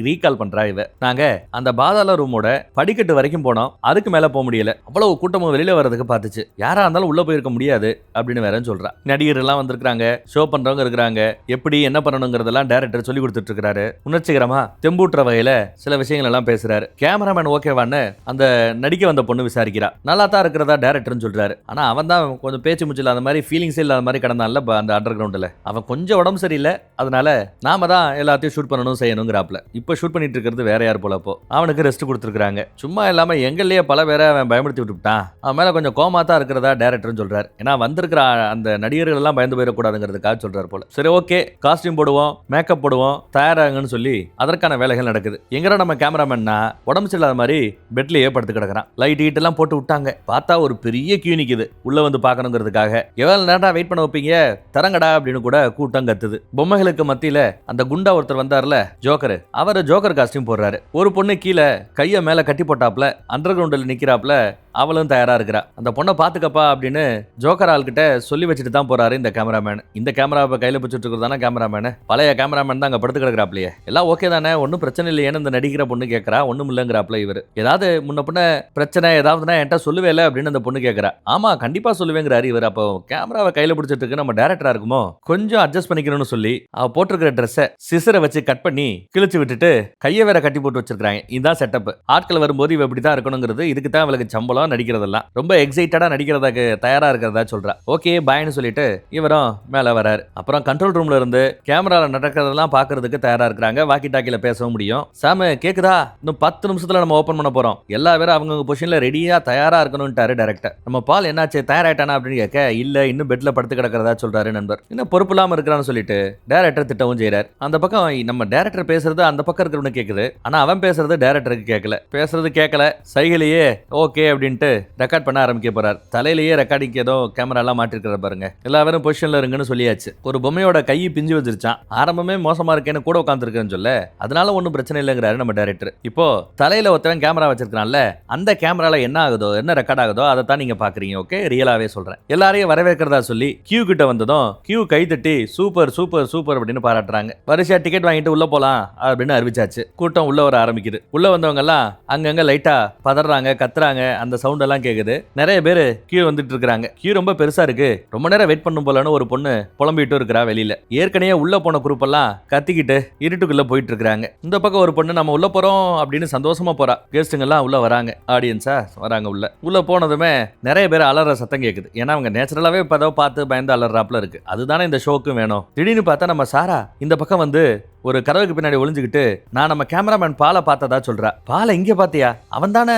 ரீகால் பண்றா இவ. நாங்க அந்த பாதாள ரூமோட படிக்கட்டு வரைக்கும் போனோம், அதுக்கு மேல போக முடியல, அவ்வளவு கூட்டமும் வெளியில வர்றதுக்கு பார்த்துச்சு, யாரா இருந்தாலும் உள்ள போயிருக்க முடியாது அப்படின்னு வேற சொல்றா. நடிகர் எல்லாம் வந்திருக்காங்க, ஷோ பண்றவங்க இருக்கிறாங்க, எப்படி என்ன பண்ணணுங்கிறதெல்லாம் டைரக்டர் சொல்லி கொடுத்துட்டு இருக்காரு. உணர்ச்சிகரமா தெம்பூட்டுற வகையில சில விஷயங்கள் எல்லாம் பேசுறாரு. கேமராமேன் ஓகேவான்னு அந்த நடிக்க வந்த பொண்ணு விசாரிக்கிறா. நல்லா தான் இருக்கிறதா டைரக்டர்னு சொல்றாரு. ஆனா அவன் தான் கொஞ்சம் பேச்சு முச்சு இல்லாத மாதிரி, ஃபீலிங்ஸ் இல்லாத மாதிரி கடந்தான்ல அந்த அண்டர் கிரவுண்ட்ல. அவன் கொஞ்சம் உடம்பு சரியில்லை, அதனால நாம தான் எல்லாத்தையும் ஷூட் பண்ணணும் செய்யணுங்கிறாப்ல. இப்போ ஷூட் பண்ணிட்டு இருக்கிறது வேற யார் போலப்போ. அவனுக்கு ரெஸ்ட் கொடுத்துருக்காங்க. சும்மா இல்லாம எங்களையே பல பேரை அவன் பயமுறுத்தி விட்டுட்டான். அவன் மேல கொஞ்சம் கோமா தான் இருக்கிறதா டைரக்டர்னு சொல்றாரு. ஏன்னா வந்திருக்கிற அந்த நடிகர்கள் எல்லாம் பயந்து போயிடக்கூடாதுங்கிறதுக்காக சொல்றாரு போல. சரி ஓகே, காஸ்டியூம் போடுவோம், மேக்கப் போடுவோம், தயாராகுன்னு சொல்லி அதற்கான வேலைகள் நடக்குது. எங்கடா நம்ம கேமராமேன்னா உடம்பு சரியில்லாத மாதிரி பெட்லயே படுத்து கிடக்குறான். லைட் ஹீட் எல்லாம் போட்டு விட்டாங்க. பார்த்தா ஒரு பெரிய கியூ நிக்குது உள்ள வந்து பார்க்கணுங்கிறதுக்காக. எவ்வளவு நேரம்டா வெயிட் பண்ண வைப்பீங்க, தரங்கடா அப்படின்னு கூட கூட்டம் கத்துது. பொம்மைகளுக்கு மத்தியில அந்த குண்டா ஒருத்தர் வந்தார்ல ஜோக்கர், அவர் ஜோக்கர் காஸ்டியூம் போடுறாரு. ஒரு பொண்ணு கீழே கைய மேல கட்டி போட்டாப்ல அண்டர் கிரவுண்டில் நிக்கிறாப்ல, அவளும் தயாரா இருக்கிறா. அந்த பொண்ணை பாத்துக்கப்பா அப்படின்னு ஜோக்கர் ஆள்கிட்ட சொல்லி வச்சுட்டு தான் போறாரு இந்த கேமராமேன். இந்த கேமராவை கையில பிடிச்சிட்டு இருக்கிறதான கேமராமேன், பழைய கேமராமேன் தான் அங்க படுத்து கிடக்குறாப்லையே. எல்லாம் ஓகே தானே, ஒன்னும் பிரச்சனை இல்லையேன்னு இந்த நடிக்கிற பொண்ணு கேட்கறா. ஒண்ணும் இல்லங்கிறாப்ல இவர். ஏதாவது முன்ன பின்ன பிரச்சனை ஏதாவதுனா என்கிட்ட சொல்லுவேல அப்படின்னு அந்த பொண்ணு கேட்கறா. ஆமா கண்டிப்பா சொல்லுவேங்கிறாரு இவர். அப்போ கேமராவை கையில பிடிச்சிட்டு இருக்கு நம்ம டைரக்டரா இருக்குமோ, கொஞ்சம் அட்ஜஸ்ட் பண்ணிக்கணும்னு சொல்லி அவ போட்டிருக்கிற ட்ரெஸ்ஸை சிசரை வச்சு கட் பண்ணி கிழிச்சு விட்டுட்டு கையை வேற கட்டி போட்டு வச்சிருக்காங்க. இதுதான் செட்டப். ஆட்கள் வரும்போது இவ இப்படிதான் இருக்கணுங்கிறது, இதுக்கு தான் அவளுக்கு சம்பளம். நடிக்கிறதெல்லாம் ரொம்ப எக்ஸைட்டடா நடிக்கிறதுக்கு தயாரா இருக்கிறதா சொல்றா. ஓகே பாய்னு சொல்லிட்டு இவரும் மேல வராரு. அப்புறம் கண்ட்ரோல் ரூம்ல இருந்து கேமரால நடக்கிறதெல்லாம் பாக்குறதுக்கு தயாரா இருக்காங்க. வாக்கி டாக்கில பேசவும் முடியும். சாம கேக்குதா, இன்னும் 10 நிமிஷத்துல நம்ம ஓபன் பண்ண போறோம், எல்லா பேரும் அவங்க பொசிஷன்ல ரெடியா தயாரா இருக்கணும்ட்டாரு டைரக்டர். நம்ம பால் என்னாச்சு தயாராயிட்டானா அப்படின்னு கேட்க, இல்ல இன்னும் பெட்ல படுத்து கிடக்கிறதா சொல்றாரு நண்பர். இன்னும் பொறுப்பு இல்லாம இருக்கிறான்னு சொல்லிட்டு டைரக்டர் திட்டவும் செய்யறாரு. அந்த பக்கம் நம்ம டைரக்டர் பேசுறது அந்த பக்கம் இருக்கிறவனு கேக்குது, ஆனா அவன் பேசுறது டைரக்டருக்கு கேட்கல. பேசுறது கேட்கல, சைகிலேயே ஓகே அப்படின்ட்டு ரெக்கார்ட் பண்ண ஆரம்பிக்க போறார். தலையிலேயே ரெக்கார்டிங் ஏதோ கேமரா எல்லாம் மாட்டிருக்கிற பாருங்க. எல்லாரும் பொசிஷன்ல இருங்கன்னு சொல்லியாச்சு. ஒரு பொம்மையோட கை பிஞ்சு வச்சிருச்சான். ஆரம்பமே மோசமா இருக்கேன்னு கூட உட்காந்துருக்கேன்னு சொல்ல, அதனால ஒன்றும் பிரச்சனை இல்லைங்கிறாரு நம்ம டைரக்டர். இப்போ தலையில ஒருத்தவன் கேமரா வச்சிருக்கான்ல, அந்த கேமரால என்ன ஆகுதோ என்ன ரெக்கார்ட் ஆகுதோ அதை தான் நீங்க பாக்குறீங்க. ஓகே ரியலாவே சொல்றேன். எல்லாரையும் வரவேற்கிறதா சொல்லி கியூ கிட்ட வந்ததும் கியூ கை தட்டி சூப்பர் சூப்பர் சூப்பர் அப்படின்னு பாராட்டுறாங்க. வரிசையா டிக்கெட் வாங்கிட்டு உள்ள போலாம் அப்படின்னு அறிவிச்சாச்சு. கூட்டம் உள்ள வர ஆரம்பிக்குது. உள்ள வந்தவங்க எல்லாம் அங்கங்க லைட்டா பதறாங்க, கத்துறாங்க. அந்த சவுண்ட் எல்லாம் கேக்குது. நிறைய பேரு கியூ வந்துட்டு இருக்காங்க. கியூ ரொம்ப பெருசா இருக்கு, ரொம்ப நேரம் வெயிட் பண்ணும் போலன்னு ஒரு பொண்ணு புலம்பிட்டு இருக்கிறா வெளியில. ஏற்கனவே உள்ள போன குரூப் எல்லாம் கத்திக்கிட்டு இருட்டுக்குள்ள போயிட்டு இருக்காங்க. இந்த பக்கம் ஒரு பொண்ணு நம்ம உள்ள போறோம் அப்படின்னு சந்தோஷமா போறா. கெஸ்ட்டுங்க எல்லாம் உள்ள வராங்க, ஆடியன்ஸா வராங்க. உள்ள போனதுமே நிறைய பேர் அலற சத்தம் கேக்குது. ஏன்னா அவங்க நேச்சுரலாவே இப்ப பார்த்து பயந்து அலறாப்ல இருக்கு. அதுதானே இந்த ஷோக்கும் வேணும். திடீர்னு பார்த்தா நம்ம சாரா இந்த பக்கம் வந்து ஒரு கதவுக்கு பின்னாடி ஒளிஞ்சுக்கிட்டு, நான் நம்ம கேமராமேன் பாலை பார்த்ததா சொல்றா. பாலை இங்க பாத்தியா, அவன் தானே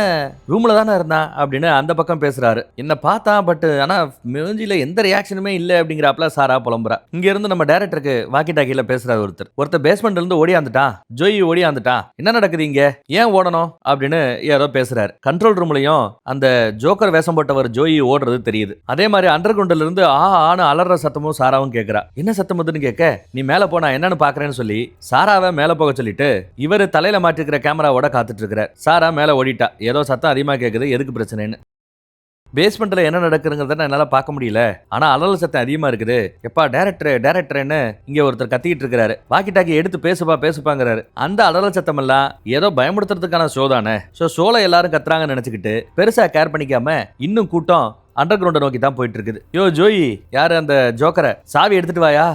ரூம்ல தானே இருந்தான் அப்படின்னு அந்த பக்கம் பேசுறாரு. என்ன பார்த்தா பட் ஆனா மூஞ்சில எந்த ரியாக்ஷனுமே இல்ல அப்படிங்கிறாப்ல சாரா புலம்புறா. இங்க இருந்து நம்ம டைரக்டருக்கு வாக்கி டாக்கில பேசுறாரு ஒருத்தர் பேஸ்மெண்ட்ல இருந்து ஓடியாந்துட்டான், ஜோயி ஓடியாந்துட்டான், என்ன நடக்குது இங்க, ஏன் ஓடணும் அப்படின்னு ஏதோ பேசுறாரு. கண்ட்ரோல் ரூம்லயும் அந்த ஜோக்கர் வேஷம் போட்டவர் ஜோயி ஓடுறது தெரியுது. அதே மாதிரி அண்டர் கிரவுண்ட்ல இருந்து ஆன அலற சத்தமும் சாராவும் கேட்கிறா. என்ன சத்தம் வந்துன்னு கேட்க, நீ மேல போனா என்னன்னு பாக்குறேன்னு சொல்லி சாராவை மேல போக சொல்லிட்டு இவரு தலையில மாட்டிருக்கிற கேமராவோட காத்துட்டு இருக்கிறார். சாரா மேல ஓடிட்டா. ஏதோ சத்தம் அதிகமா கேக்குது, எதுக்கு பிரச்சனைன்னு. பேஸ்மெண்ட்ல என்ன நடக்குதுங்கிறத என்னால பார்க்க முடியல, ஆனா அலறல் சத்தம் அதிகமா இருக்குது. எப்பா டைரக்டர்னு இங்க ஒருத்தர் கத்திக்கிட்டு இருக்கிறாரு. வாக்கி டாக்கி எடுத்து பேசுப்பாங்கிறாரு. அந்த அலறல் சத்தம் எல்லாம் ஏதோ பயமுடுத்துறதுக்கான ஷோ தானே. ஷோல எல்லாரும் கத்துறாங்கன்னு நினைச்சுக்கிட்டு பெருசா கேர் பண்ணிக்காம இன்னும் கூட்டம் அண்டர் கிரவுண்டை நோக்கி தான் போயிட்டு இருக்குது. யோ ஜோயி, யாரு அந்த ஜோக்கரை சாவி எடுத்துட்டு வாயா,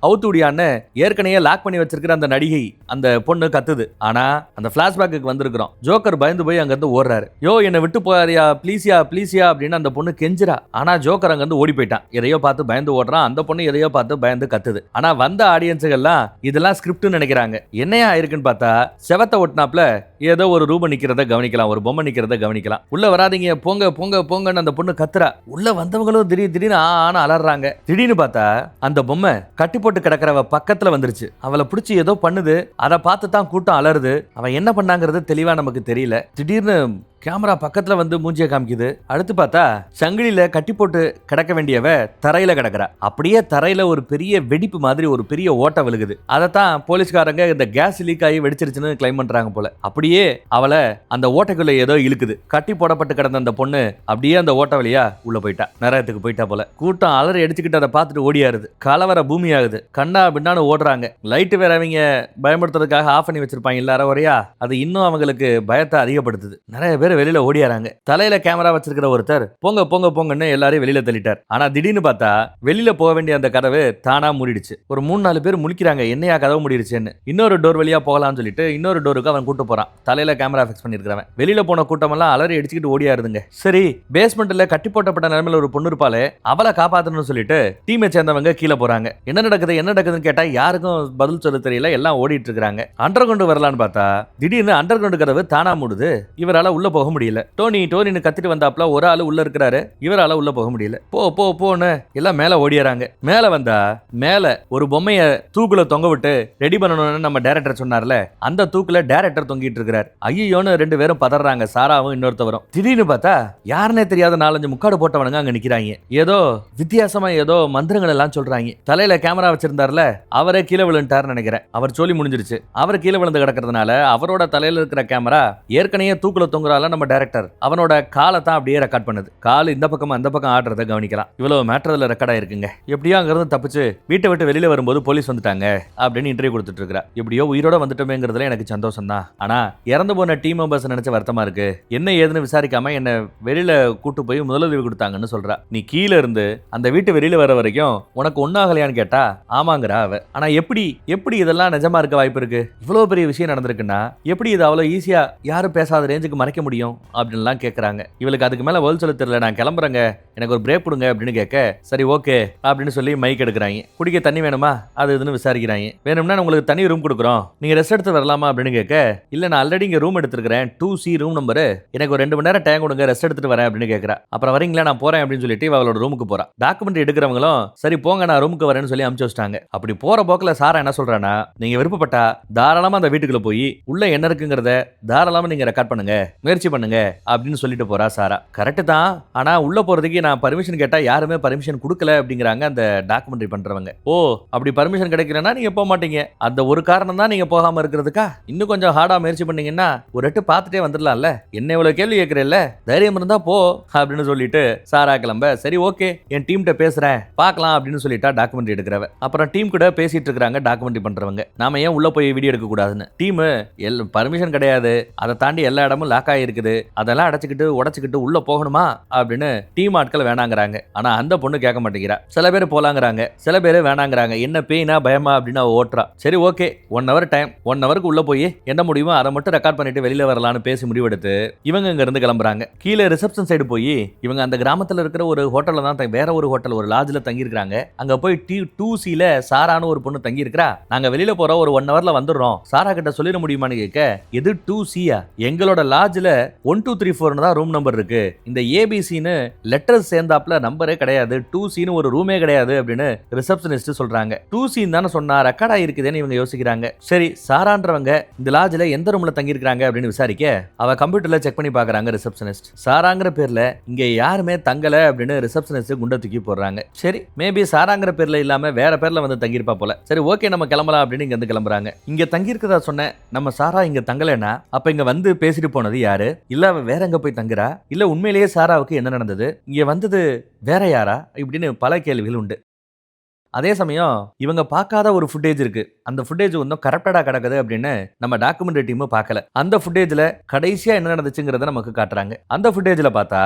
அவுத்துடியான்னு ஏற்கனவே லாக் பண்ணி வச்சிருக்கிற அந்த நடிகை அந்த பொண்ணு கத்துது. ஆனா அந்த பிளாஷ்பேக்கு வந்திருக்கிறோம். ஜோக்கர் பயந்து போய் அங்கிருந்து ஓடுறாரு. யோ என்னை விட்டு போயாரியா, ப்ளீஸியா அப்படின்னு அந்த பொண்ணு கெஞ்சிரா. ஆனா ஜோக்கர் அங்கிருந்து ஓடி போயிட்டான். எதையோ பார்த்து பயந்து ஓடுறான். அந்த பொண்ணு எதையோ பார்த்து பயந்து கத்துது. ஆனா வந்த ஆடியன்ஸுகள்லாம் இதெல்லாம் ஸ்கிரிப்ட்னு நினைக்கிறாங்க. என்னையா இருக்குன்னு பார்த்தா செவத்தை ஒட்டினாப்ல ஏதோ ஒரு ரூபம் நிக்கிறத கவனிக்கலாம், ஒரு பொம்மை நிக்கிறத கவனிக்கலாம். உள்ள வராதீங்க, போங்கன்னு அந்த பொண்ணு கத்துறா. உள்ள வந்தவங்களும் திடீர்னு அலறாங்க. திடீர்னு பார்த்தா அந்த பொம்மை கட்டி போட்டு கிடக்கிறவ பக்கத்துல வந்துருச்சு. அவளை பிடிச்சி ஏதோ பண்ணுது. அதை பார்த்து தான் கூட்டம் அலறுது. அவன் என்ன பண்ணாங்கிறது தெளிவா நமக்கு தெரியல. திடீர்னு கேமரா பக்கத்துல வந்து மூஞ்சிய காமிக்குது. அடுத்து பார்த்தா சங்கிலியில கட்டி போட்டு கிடக்க வேண்டியவ தரையில கிடக்குறா. அப்படியே தரையில ஒரு பெரிய வெடிப்பு மாதிரி ஒரு பெரிய ஓட்டை விழுகுது. அதைத்தான் போலீஸ்காரங்க இந்த கேஸ் லீக் ஆகி வெடிச்சிருச்சுன்னு கிளைம் பண்றாங்க போல. அப்படியே அவளை அந்த ஓட்டைக்குள்ள ஏதோ இழுக்குது. கட்டி போடப்பட்டு கிடந்த அந்த பொண்ணு அப்படியே அந்த ஓட்ட வழியா உள்ள போயிட்டா, நரகத்துக்கு போயிட்டா போல. கூட்டம் அலறி அடிச்சுக்கிட்டு அதை பார்த்துட்டு ஓடியாருது. கலவர பூமி ஆகுது. கண்ணா பின்னான்னு ஓடுறாங்க. லைட்டு வேற அவங்க பயன்படுத்துறதுக்காக ஆஃப் பண்ணி வச்சிருப்பாங்க எல்லாரும் வரையா. அது இன்னும் அவங்களுக்கு பயத்தை அதிகப்படுத்துது. நிறைய பேர் வெளியில ஓடியாராங்க. தலையில கேமரா வச்சிருக்கிற ஒருத்தர் போங்கன்னு எல்லாரையும் வெளியில தள்ளிட்டார். ஆனா திடீர்னு பார்த்தா வெளியில போக வேண்டிய அந்த கதவு தானா மூடிடுச்சு. ஒரு 3-4 பேர் முழிக்கிறாங்க, என்னையா கதவு மூடிடுச்சுன்னு. இன்னொரு டோர் வழியா போகலாம்னு சொல்லிட்டு இன்னொரு டோருக்கு அவன் கூட்டு போறான். தலையில கேமரா ஃபிக்ஸ் பண்ணிருக்கிறவன். வெளியில போன கூட்டம் எல்லாம் அலறி அடிச்சுக்கிட்டு ஓடியாருதுங்க. சரி, பேஸ்மெண்ட்ல கட்டி போட்டப்பட்ட நிலைமையில ஒரு பொண்ணு இருப்பாளே, அவளை காப்பாத்தணும்னு சொல்லிட்டு டீமை சேர்ந்தவங்க கீழே போறாங்க. என்ன நடக்குதுன்னு கேட்டா யாருக்கும் பதில் சொல்ல தெரியல. எல்லாம் ஓடிட்டு இருக்காங்க. அண்டர் கிரவுண்ட் வரலான்னு பார்த்தா திடீர்னு அண்டர் கிரவுண்ட் கதவு தானா மூடுது. இவரால உள்ள போக போக முடியல. டோனின்னு கத்திட்டு வந்தாப்ல ஒரு ஆளு உள்ள இருக்கிறாரு, இவரால உள்ள போக முடியல. போன்னு எல்லாம் மேல ஓடிறாங்க. மேல வந்தா மேல ஒரு பொம்மைய தூக்குல தொங்க விட்டு ரெடி பண்ணணும்னு நம்ம டைரக்டர் சொன்னார்ல, அந்த தூக்குல டைரக்டர் தொங்கிட்டு இருக்கிறார். ஐயோன்னு 2 பேரும் பதறாங்க, சாராவும் இன்னொருத்தவரும். திடீர்னு பார்த்தா யாருன்னே தெரியாத 4-5 முக்காடு போட்டவனுங்க அங்க நிக்கிறாங்க. ஏதோ வித்தியாசமா ஏதோ மந்திரங்கள் எல்லாம் சொல்றாங்க. தலையில கேமரா வச்சிருந்தார்ல, அவரே கீழே விழுந்துட்டாருன்னு நினைக்கிறேன். அவர் சொல்லி முடிஞ்சிருச்சு. அவர் கீழே விழுந்து கிடக்கிறதுனால அவரோட தலையில இருக்கிற கேமரா ஏற்கனவே தூக்குல தொங்குறால நம்ம டைரக்டர் அவனோட காலை தான் அப்படியே ரெக்கார்ட் பண்ணுது. கால் இந்த பக்கம் அந்த பக்கம் ஆடுறத கவனிக்கலாம். இவ்வளவு மேட்டர்ல ரெக்கார்ட் ஆயிருக்குங்க. எப்படியோ அங்கிருந்து தப்பிச்சு வீட்டை விட்டு வெளியில வரும்போது போலீஸ் வந்துட்டாங்க அப்படின்னு இன்டர்வியூ கொடுத்துட்டு இருக்கா. எப்படியோ உயிரோட வந்துட்டோமேங்கிறதுல எனக்கு சந்தோஷம் தான். ஆனா இறந்து போன டீம் மெம்பர்ஸ் நினைச்ச வருத்தமா இருக்கு. என்ன ஏதுன்னு விசாரிக்காம என்ன வெளியில கூட்டு போய் முதலுதவி கொடுத்தாங்கன்னு சொல்றா. நீ கீழே இருந்து அந்த வீட்டு வெளியில வர வரைக்கும் உனக்கு ஒன்னாகலையான்னு கேட்டா ஆமாங்கிறா அவ. ஆனா எப்படி இதெல்லாம் நிஜமா இருக்க வாய்ப்பு இருக்கு? இவ்வளவு பெரிய விஷயம் நடந்திருக்குன்னா எப்படி இது அவ்வளவு ஈஸியா யாரும் பேசாத ரேஞ்சுக்கு மறைக்க முடியும் அப்படின்லாம் கேட்கறாங்க. இவளுக்கு அதுக்கு மேல வேர்ல்ட் சொல்ல தெரியல. நான் கிளம்புறேங்க, எனக்கு ஒரு பிரேக் கொடுங்க அப்படின்னு கேட்க, சரி ஓகே அப்படின்னு சொல்லி மைக் எடுக்கிறாங்க. குடிக்க தண்ணி வேணுமா அது இதுன்னு விசாரிக்கிறாங்க. வேணும்னா உங்களுக்கு தனி ரூம் கொடுக்குறோம், நீங்க ரெஸ்ட் எடுத்து வரலாமா அப்படின்னு கேட்க, இல்ல நான் ஆல்ரெடி இங்க ரூம் எடுத்துருக்கேன் 2C ரூம் நம்பர், எனக்கு ஒரு 2 மணி நேரம் டைம் கொடுங்க, ரெஸ்ட் எடுத்துட்டு வரேன் அப்படின்னு கேட்கறா. அப்புறம் வரீங்களா, நான் போறேன் அப்படின்னு சொல்லிட்டு அவளோட ரூமுக்கு போறா. டாக்குமெண்ட்ரி எடுக்கிறவங்களும் சரி போங்க நான் ரூமுக்கு வரேன்னு சொல்லி அனுப்பிச்சு வச்சிட்டாங்க. அப்படி போற போக்குல சாரா என்ன சொல்றானா, நீங்க விருப்பப்பட்டா தாராளமா அந்த வீட்டுக்குள்ள போய் உள்ள என்ன இருக்குங்கிறத தாராளமா நீங்க ரெக்கார்ட் பண்ணுங்க, முயற்சி பண்ணுங்க அப்படின்னு சொல்லிட்டு போறா சாரா. கரெக்ட் தான், ஆனா உள்ள போறதுக்கு நான் பர்மிஷன் கேட்டா யாருமே பர்மிஷன் கொடுக்கல அப்படிங்கிறாங்க அந்த டாக்குமெண்ட்ரி பண்றவங்க. ஓ அப்படி பர்மிஷன் கிடைக்கலன்னா நீங்க போக மாட்டீங்க, அந்த ஒரு காரணம் தான் நீங்க போகாம இருக்கிறதுக்கா? இன்னும் கொஞ்சம் ஹார்டா முயற்சி பண்ணீங்கன்னா ஒரு எட்டு பார்த்துட்டே வந்துடலாம்ல, என்ன இவ்வளவு கேள்வி கேட்கறேல்ல, தைரியம் இருந்தா போ அப்படின்னு சொல்லிட்டு சாரா கிளம்ப. சரி ஓகே என் டீம் கிட்ட பேசுறேன் பார்க்கலாம் அப்படின்னு சொல்லிட்டா டாக்குமெண்ட்ரி எடுக்கிறவ. அப்புறம் டீம் கூட பேசிட்டு இருக்காங்க டாக்குமெண்ட்ரி பண்றவங்க. நாம ஏன் உள்ள போய் வீடியோ எடுக்க கூடாதுன்னு. டீம் பர்மிஷன் கிடையாது, அதை தாண்டி எல்லா இடமும் லாக் ஆகிருக்குது, அதெல்லாம் அடைச்சிக்கிட்டு உடச்சிக்கிட்டு உள்ள போகணுமா அப்படின்னு டீம் ஆட்கள் வேணாங்கிறாங்க. ஆனா அந்த பொண்ணு கேட்க மாட்டேங்கிறா. சில பேர் போலாங்கிறாங்க, சில பேர் வேணாங்கிறாங்க. என்ன பேய்னா பயமா அப்படின்னு அவ ஓட்டுறா. சரி ஓகே 1 hour டைம், 1 hourக்கு உள்ள போய் என்ன முடியுமோ அதை மட்டும் ரெக்கார்ட் பண்ணிட்டு வெளியில வரலான்னு பேசி முடிவெடுத்து இவங்க இங்க இருந்து கிளம்புறாங்க. கீழே ரிசப்ஷன் சைடு போய் இவங்க அந்த கிராமத்துல இருக்கிற ஒரு ஹோட்டல்ல தான் வேற ஒரு ஹோட்டல் ஒரு லாட்ஜ்ல தங்கி இருக்காங்க. அங்க போய் 2Cல சாரான்னு ஒரு பொண்ணு தங்கி இருக்கா. நாங்க வெளியில போற ஒரு 1 hourல வந்துடுறோம், சாரா கிட்ட சொல்லிட முடியுமான்னு கேட்க, எது 2Cயா? எங்களோட லாட்ஜ்ல 1 2 3 4 தான் ரூம் நம்பர் இருக்கு, இந்த ABCன்னு லெட்டர்ஸ் சேர்ந்தாப்ல நம்பரே கிடையாது, 2Cன்னு ஒரு ரூமே கிடையாது அப்படின்னு ரிசப்ஷனிஸ்ட் சொல்றாங்க. 2C தானே சொன்னா, ரெக்கார்ட் ஆயிருக்குதுன்னு இவங்க யோசிக்கிறாங்க. சரி சாரான்றவங்க இந்த லாட்ஜ்ல எந்த ரூம்ல தங்கி இருக்காங்க அப்படின்னு விசாரிக்க, அவ கம்ப்யூட்டர்ல செக் பண்ணி பாக்குறாங்க ரிசப்ஷனிஸ்ட். சாராங்கிற பேர்ல இங்க யாருமே தங்கல அப்படின்னு ரிசப்ஷனிஸ்ட் குண்ட தூக்கி போடுறாங்க. சரி மேபி சாராங்கிற பேர்ல இல்லாம வேற பேர்ல வந்து தங்கியிருப்பா போல. சரி ஓகே நம்ம கிளம்பலாம் அப்படின்னு இங்க வந்து கிளம்புறாங்க. இங்க தங்கி இருக்கதா சொன்ன நம்ம சாரா இங்க தங்கலனா அப்ப இங்க வந்து பேசிட்டு போனது யாரு? இல்ல அவ வேற எங்க போய் தங்குறா? இல்ல உண்மையிலேயே சாராவுக்கு என்ன நடந்தது? இங்க வந்தது வேற யாரா? இப்படின்னு பல கேள்விகள் உண்டு. அதே சமயம் இவங்க பார்க்காத ஒரு ஃபுட்டேஜ் இருக்கு. அந்த ஃபுட்டேஜ் ஒன்றும் கரெக்டடா கிடக்குது அப்படின்னு நம்ம டாக்குமெண்ட்ரி டீம் பார்க்கல. அந்த ஃபுட்டேஜ்ல கடைசியா என்ன நடந்துச்சுங்கிறத நமக்கு காட்டுறாங்க. அந்த ஃபுட்டேஜ்ல பார்த்தா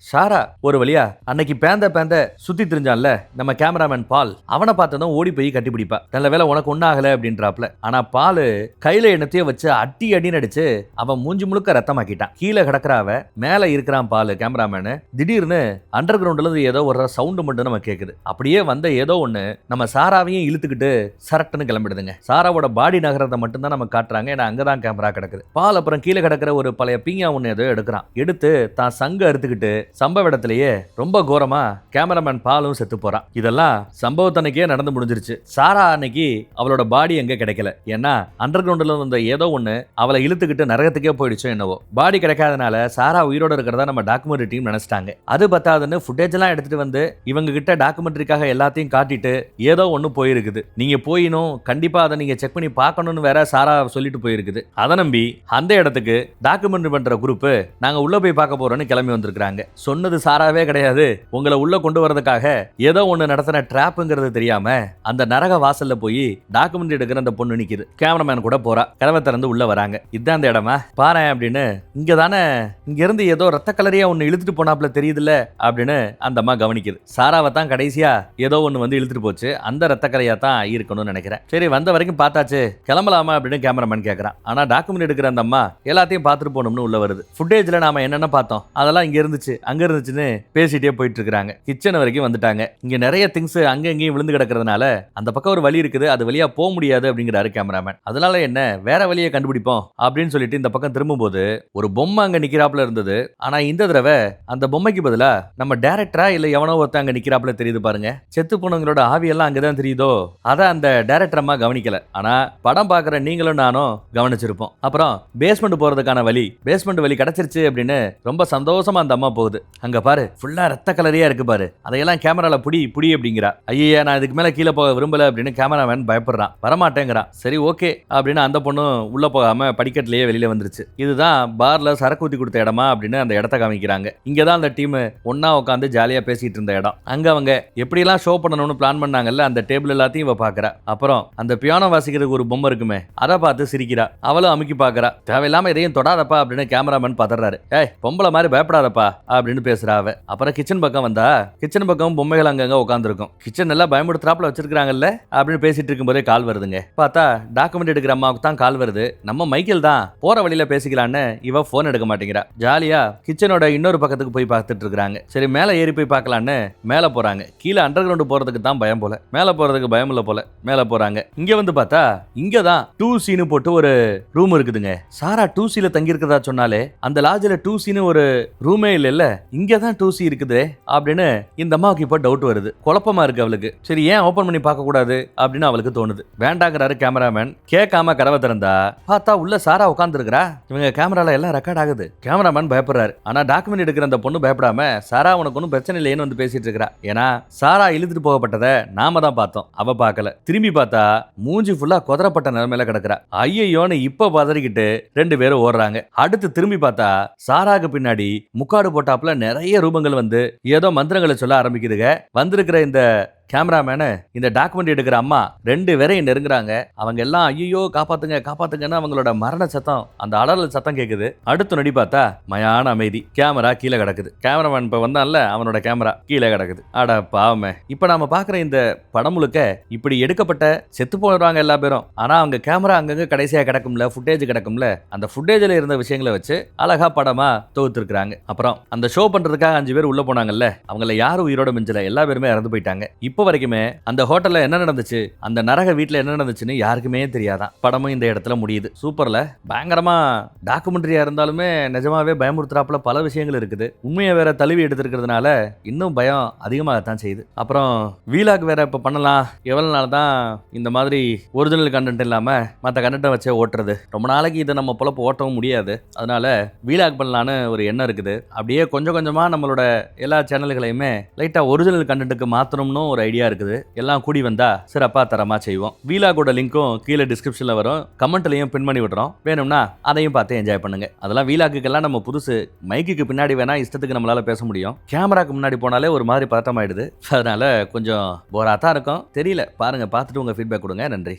சாரா ஒரு வழியா அன்னைக்கு பேந்த சுத்தி தெரிஞ்சான்ல நம்ம கேமராமேன் பால், அவனை பார்த்ததும் ஓடி போய் கட்டி பிடிப்பா. நல்ல வேலை உனக்கு ஒன்னாகல அப்படின்றாப்ல. ஆனா பாலு கையில எண்ணத்தையே வச்சு அடி நடிச்சு அவன் மூஞ்சி முழுக்க ரத்தமாக்கிட்டான். கீழே கிடக்குறாவ மேல இருக்கிறான் பாலு கேமராமேனு. திடீர்னு அண்டர் கிரவுண்ட்ல இருந்து ஏதோ ஒரு சவுண்டு மட்டும் நம்ம கேக்குது. அப்படியே வந்த ஏதோ ஒண்ணு நம்ம சாராவையும் இழுத்துக்கிட்டு சரட்டுன்னு கிளம்பிடுதுங்க. சாராவோட பாடி நகரத்தை மட்டும் தான் நம்ம காட்டுறாங்க, ஏன்னா அங்கதான் கேமரா கிடக்குது. பால் அப்புறம் கீழே கிடக்கிற ஒரு பழைய பீங்கா ஒண்ணு ஏதோ எடுக்கிறான். எடுத்து தான் சங்க அறுத்துக்கிட்டு சம்பவ இடத்திலேயே ரொம்ப கோரமா கேமராமேன் பாலும் செத்து போறான். இதெல்லாம் சம்பவத்தன்னைக்கே நடந்து முடிஞ்சிருச்சு. சாரா அன்னைக்கு அவளோட பாடி எங்க கிடைக்கல, ஏன்னா அண்டர் கிரவுண்ட்ல வந்த ஏதோ ஒண்ணு அவளை இழுத்துக்கிட்டு நரகத்துக்கே போயிடுச்சோ என்னவோ. பாடி கிடைக்காதனால சாரா உயிரோட இருக்கிறதா நம்ம டாக்குமெண்ட்ரி டீம் நினைச்சிட்டாங்க. அது பத்தாதுன்னு ஃபுட்டேஜ் எல்லாம் எடுத்துட்டு வந்து இவங்க கிட்ட டாக்குமெண்ட்ரிக்காக எல்லாத்தையும் காட்டிட்டு ஏதோ ஒண்ணு போயிருக்குது, நீங்க போயினும் கண்டிப்பா அதை நீங்க செக் பண்ணி பார்க்கணும்னு வேற சாரா சொல்லிட்டு போயிருக்குது. அதை நம்பி அந்த இடத்துக்கு டாக்குமெண்ட்ரி பண்ற குரூப் நாங்க உள்ள போய் பார்க்க போறோம்னு கிளம்பி வந்திருக்காங்க. சொன்னது சாராவே கிடையாது, உங்களை உள்ள கொண்டு வரதுக்காக ஏதோ ஒண்ணு நடத்தின டிராப்ங்கிறது தெரியாம அந்த நரக வாசல்ல போய் டாக்குமெண்ட் எடுக்கிற அந்த பொண்ணு நிக்குது. கேமராமேன் கூட போறா. கதவை திறந்து உள்ள வராங்க. இதான் அந்த இடமா பாரு அப்படின்னு. இங்க தானே இங்க இருந்து ஏதோ ரத்த கலரியா ஒண்ணு இழுத்துட்டு போனாப்ல தெரியுதுல்ல அப்படின்னு அந்த அம்மா கவனிக்குது. சாராவை தான் கடைசியா ஏதோ ஒண்ணு வந்து இழுத்துட்டு போச்சு, அந்த ரத்த கலையா தான் இருக்கணும்னு நினைக்கிறேன். சரி வந்த வரைக்கும் பார்த்தாச்சு கிளம்பலாமா அப்படின்னு கேமராமேன் கேட்கறான். ஆனா டாக்குமெண்ட் எடுக்கிற அந்த அம்மா எல்லாத்தையும் பார்த்துட்டு போகணும்னு உள்ள வருது. ஃபுட்டேஜ்ல நாம என்னென்ன பார்த்தோம் அதெல்லாம் இங்க இருந்துச்சு, அங்க இருந்துச்சுன்னு பேசிட்டே போயிட்டு இருக்காங்க. கிச்சன் வரைக்கும் வந்துட்டாங்க. இங்க நிறைய திங்ஸ் அங்க இங்கேயும் விழுந்து கிடக்கிறதுனால அந்த பக்கம் ஒரு வழி இருக்குது, அது வழியா போக முடியாது அப்படிங்கிறாரு கேமராமேன். அதனால என்ன, வேற வழியை கண்டுபிடிப்போம் அப்படின்னு சொல்லிட்டு இந்த பக்கம் திரும்பும்போது ஒரு பொம்மை அங்க நிக்கிறாப்புல இருந்தது. ஆனா இந்த தடவை அந்த பொம்மைக்கு பதிலா நம்ம டைரக்டரா இல்ல எவனோ ஒருத்தன் அங்க நிக்கிறாப்புல தெரியுது பாருங்க. செத்து போனவங்களோட ஆவியெல்லாம் அங்கதான் தெரியுதோ. அத அந்த டைரக்டர் அம்மா கவனிக்கல. ஆனா படம் பாக்குற நீங்களும் நானும் கவனிச்சிருப்போம். அப்புறம் பேஸ்மெண்ட் போறதுக்கான வழி, பேஸ்மெண்ட் வழி கிடைச்சிருச்சு அப்படின்னு ரொம்ப சந்தோஷமா அந்த அம்மா போகுது. அங்க பாரு ஃபுல்லா ரத்த கலரியா இருக்கு பாரு, அதையெல்லாம் கேமரால புடி புடி அப்படிங்கிறா. ஐயா நான் இதுக்கு மேல கீழே போக விரும்பல அப்படின்னு கேமராமேன் பயப்படுறான், வரமாட்டேங்கிறான். சரி ஓகே அப்படின்னு அந்த பொண்ணும் உள்ள போகாம படிக்கட்டிலேயே வெளியில வந்துருச்சு. இதுதான் பார்ல சரக்கு ஊத்தி கொடுத்த இடமா அப்படின்னு அந்த இடத்த காமிக்கிறாங்க. இங்கதான் அந்த டீம் ஒன்னா உட்காந்து ஜாலியா பேசிட்டு இருந்த இடம். அங்க அவங்க எப்படிலாம் ஷோ பண்ணணும்னு பிளான் பண்ணாங்கல்ல, அந்த டேபிள் எல்லாத்தையும் இவ பாக்குறா. அப்புறம் அந்த பியானோ வாசிக்கிறதுக்கு ஒரு பொம்மை இருக்குமே, அதை பார்த்து சிரிக்கிறா. அவளும் அமுக்கி பாக்குறா. தேவையில்லாம இதையும் தொடாதப்பா அப்படின்னு கேமராமேன் பதறாரு. ஏய் பொம்பளை மாதிரி பயப்படாதப்பா அப்படின்னு பேசுறா அவ. அப்புறம் கிச்சன் பக்கம் வந்தா, கிச்சன் பக்கம் பொம்மைகள் அங்கங்க உட்காந்துருக்கும். கிச்சன் எல்லாம் பயமுடுத்துறாப்புல வச்சிருக்காங்கல்ல அப்படின்னு பேசிட்டு இருக்கும்போதே கால் வருதுங்க. பார்த்தா டாக்குமெண்ட் எடுக்கிற அம்மாவுக்கு தான் கால் வருது. நம்ம மைக்கேல் தான், போற வழியில பேசிக்கலான்னு இவ போன் எடுக்க மாட்டேங்கிறா. ஜாலியா கிச்சனோட இன்னொரு பக்கத்துக்கு போய் பார்த்துட்டு இருக்காங்க. சரி மேல ஏறி போய் பார்க்கலான்னு மேல போறாங்க. கீழே அண்டர் கிரவுண்ட் போறதுக்கு தான் பயம் போல, மேல போறதுக்கு பயம் இல்ல போல. மேல போறாங்க. இங்க வந்து பார்த்தா இங்கதான் 2C போட்டு ஒரு ரூம் இருக்குதுங்க. சாரா 2Cல தங்கி இருக்கிறதா சொன்னாலே அந்த லாட்ஜ்ல 2Cன்னு ஒரு ரூமே இல்ல, இங்கதான் 2C இருக்குது அப்படின்னு இந்த அம்மாவுக்கு இப்ப டவுட் வருது. குழப்பமா இருக்கு அவளுக்கு. சரி ஏன் ஓபன் பண்ணி பார்க்க கூடாது அப்படின்னு அவளுக்கு தோணுது. வேண்டாங்கிறாரு கேமராமேன். கேட்காம கதவை திறந்தா பார்த்தா உள்ள சாரா உட்கார்ந்து இருக்கா. இவங்க கேமரால எல்லாம் ரெக்கார்ட் ஆகுது. கேமராமேன் பயப்படுறாரு. ஆனா டாக்குமெண்ட் எடுக்கிற அந்த பொண்ணு பயப்படாம சாரா உனக்கு ஒன்றும் பிரச்சனை இல்லைன்னு வந்து பேசிட்டு இருக்கா. ஏன்னா சாரா இழுத்துட்டு போகப்பட்டதை நாம தான் பார்த்தோம், அவ பார்க்கல. திரும்பி பார்த்தா மூஞ்சி ஃபுல்லா கொதறப்பட்ட நிலைமையில கிடக்குறா. ஐயோன்னு இப்ப பதறிக்கிட்டு ரெண்டு பேரும் ஓடுறாங்க. அடுத்து திரும்பி பார்த்தா சாராக்கு பின்னாடி முக்காடு போட்டாப்புல நிறைய ரூபங்கள் வந்து ஏதோ மந்திரங்களை சொல்ல ஆரம்பிக்குதுங்க. வந்திருக்கிற இந்த கேமராமேனு இந்த டாக்குமெண்ட் எடுக்கிற அம்மா ரெண்டு பேரையும் நெருங்குறாங்க. அவங்க எல்லாம் ஐயோ காப்பாத்துங்க காப்பாத்துங்கன்னு அவங்களோட மரண சத்தம், அந்த அலறல் சத்தம் கேக்குது. அடுத்து நடி பார்த்தா மயான அமைதி. கேமரா கீழே கிடக்குது. கேமராமேன் இப்ப வந்தான்ல, அவனோட கேமரா கீழே கிடக்குது. அட பாவமே. இப்ப நாம பாக்குற இந்த படம் முழுக்க இப்படி எடுக்கப்பட்ட செத்து போடுறாங்க எல்லா பேரும். ஆனா அவங்க கேமரா அங்கங்க கடைசியா கிடக்கும்ல, ஃபுட்டேஜ் கிடக்கும்ல, அந்த ஃபுட்டேஜ்ல இருந்த விஷயங்களை வச்சு அழகா படமா தொகுத்திருக்காங்க. அப்புறம் அந்த ஷோ பண்றதுக்காக 5 பேர் உள்ள போனாங்கல்ல, அவங்கள யாரும் உயிரோட மிஞ்சல, எல்லா பேருமே இறந்து போயிட்டாங்க. இப்போ வரைக்குமே அந்த ஹோட்டல்ல என்ன நடந்துச்சு, அந்த நரக வீட்டுல என்ன நடந்துச்சுன்னு யாருக்குமே தெரியாதான். படமும் இந்த இடத்துல முடியுது. சூப்பர்ல, பயங்கரமா டாக்குமெண்ட்ரியா இருந்தாலுமே நிஜமாவே பயமுறுத்துறாப்புல பல விஷயங்கள் இருக்குது. உண்மையை வேற தழுவி எடுத்திருக்கிறதுனால இன்னும் பயம் அதிகமாகத்தான் செய்யுது. அப்புறம் வீலாக் வேற இப்ப பண்ணலாம். எவ்வளவு நாள் தான் இந்த மாதிரி ஒரிஜினல் கண்டென்ட் இல்லாம மற்ற கண்டென்ட்டை வச்சே ஓட்டுறது. ரொம்ப நாளைக்கு இதை நம்ம பொழப்பு ஓட்டவும் முடியாது. அதனால வீலாக் பண்ணலான்னு ஒரு எண்ணம் இருக்குது. அப்படியே கொஞ்சம் கொஞ்சமா நம்மளோட எல்லா சேனல்களையுமே லைட்டா ஒரிஜினல் கண்டென்ட்டுக்கு மாத்தணும்னு ஒரு ஐடியா இருக்குது. எல்லாம் கூடி வந்தா சிறப்பா தரமா செய்வோம். வீலாகோட லிங்க்கும் கீழே டிஸ்கிரிப்ஷன்ல வரும், கமெண்ட்லயும் பின் பண்ணி விடுறோம். வேணும்னா அதையும் பார்த்து என்ஜாய் பண்ணுங்க. அதெல்லாம் வீலாக்குக்கெல்லாம் நம்ம புதுசு. மைக்குக்கு பின்னாடி வேணா இஷ்டத்துக்கு நம்மளால பேச முடியும். கேமராக்கு முன்னாடி போனாலே ஒரு மாதிரி பதட்டமாயிடுது. அதனால கொஞ்சம் போரா தான் இருக்கும். தெரியல, பாருங்க, பார்த்துட்டு உங்க ஃபீட்பேக் கொடுங்க. நன்றி.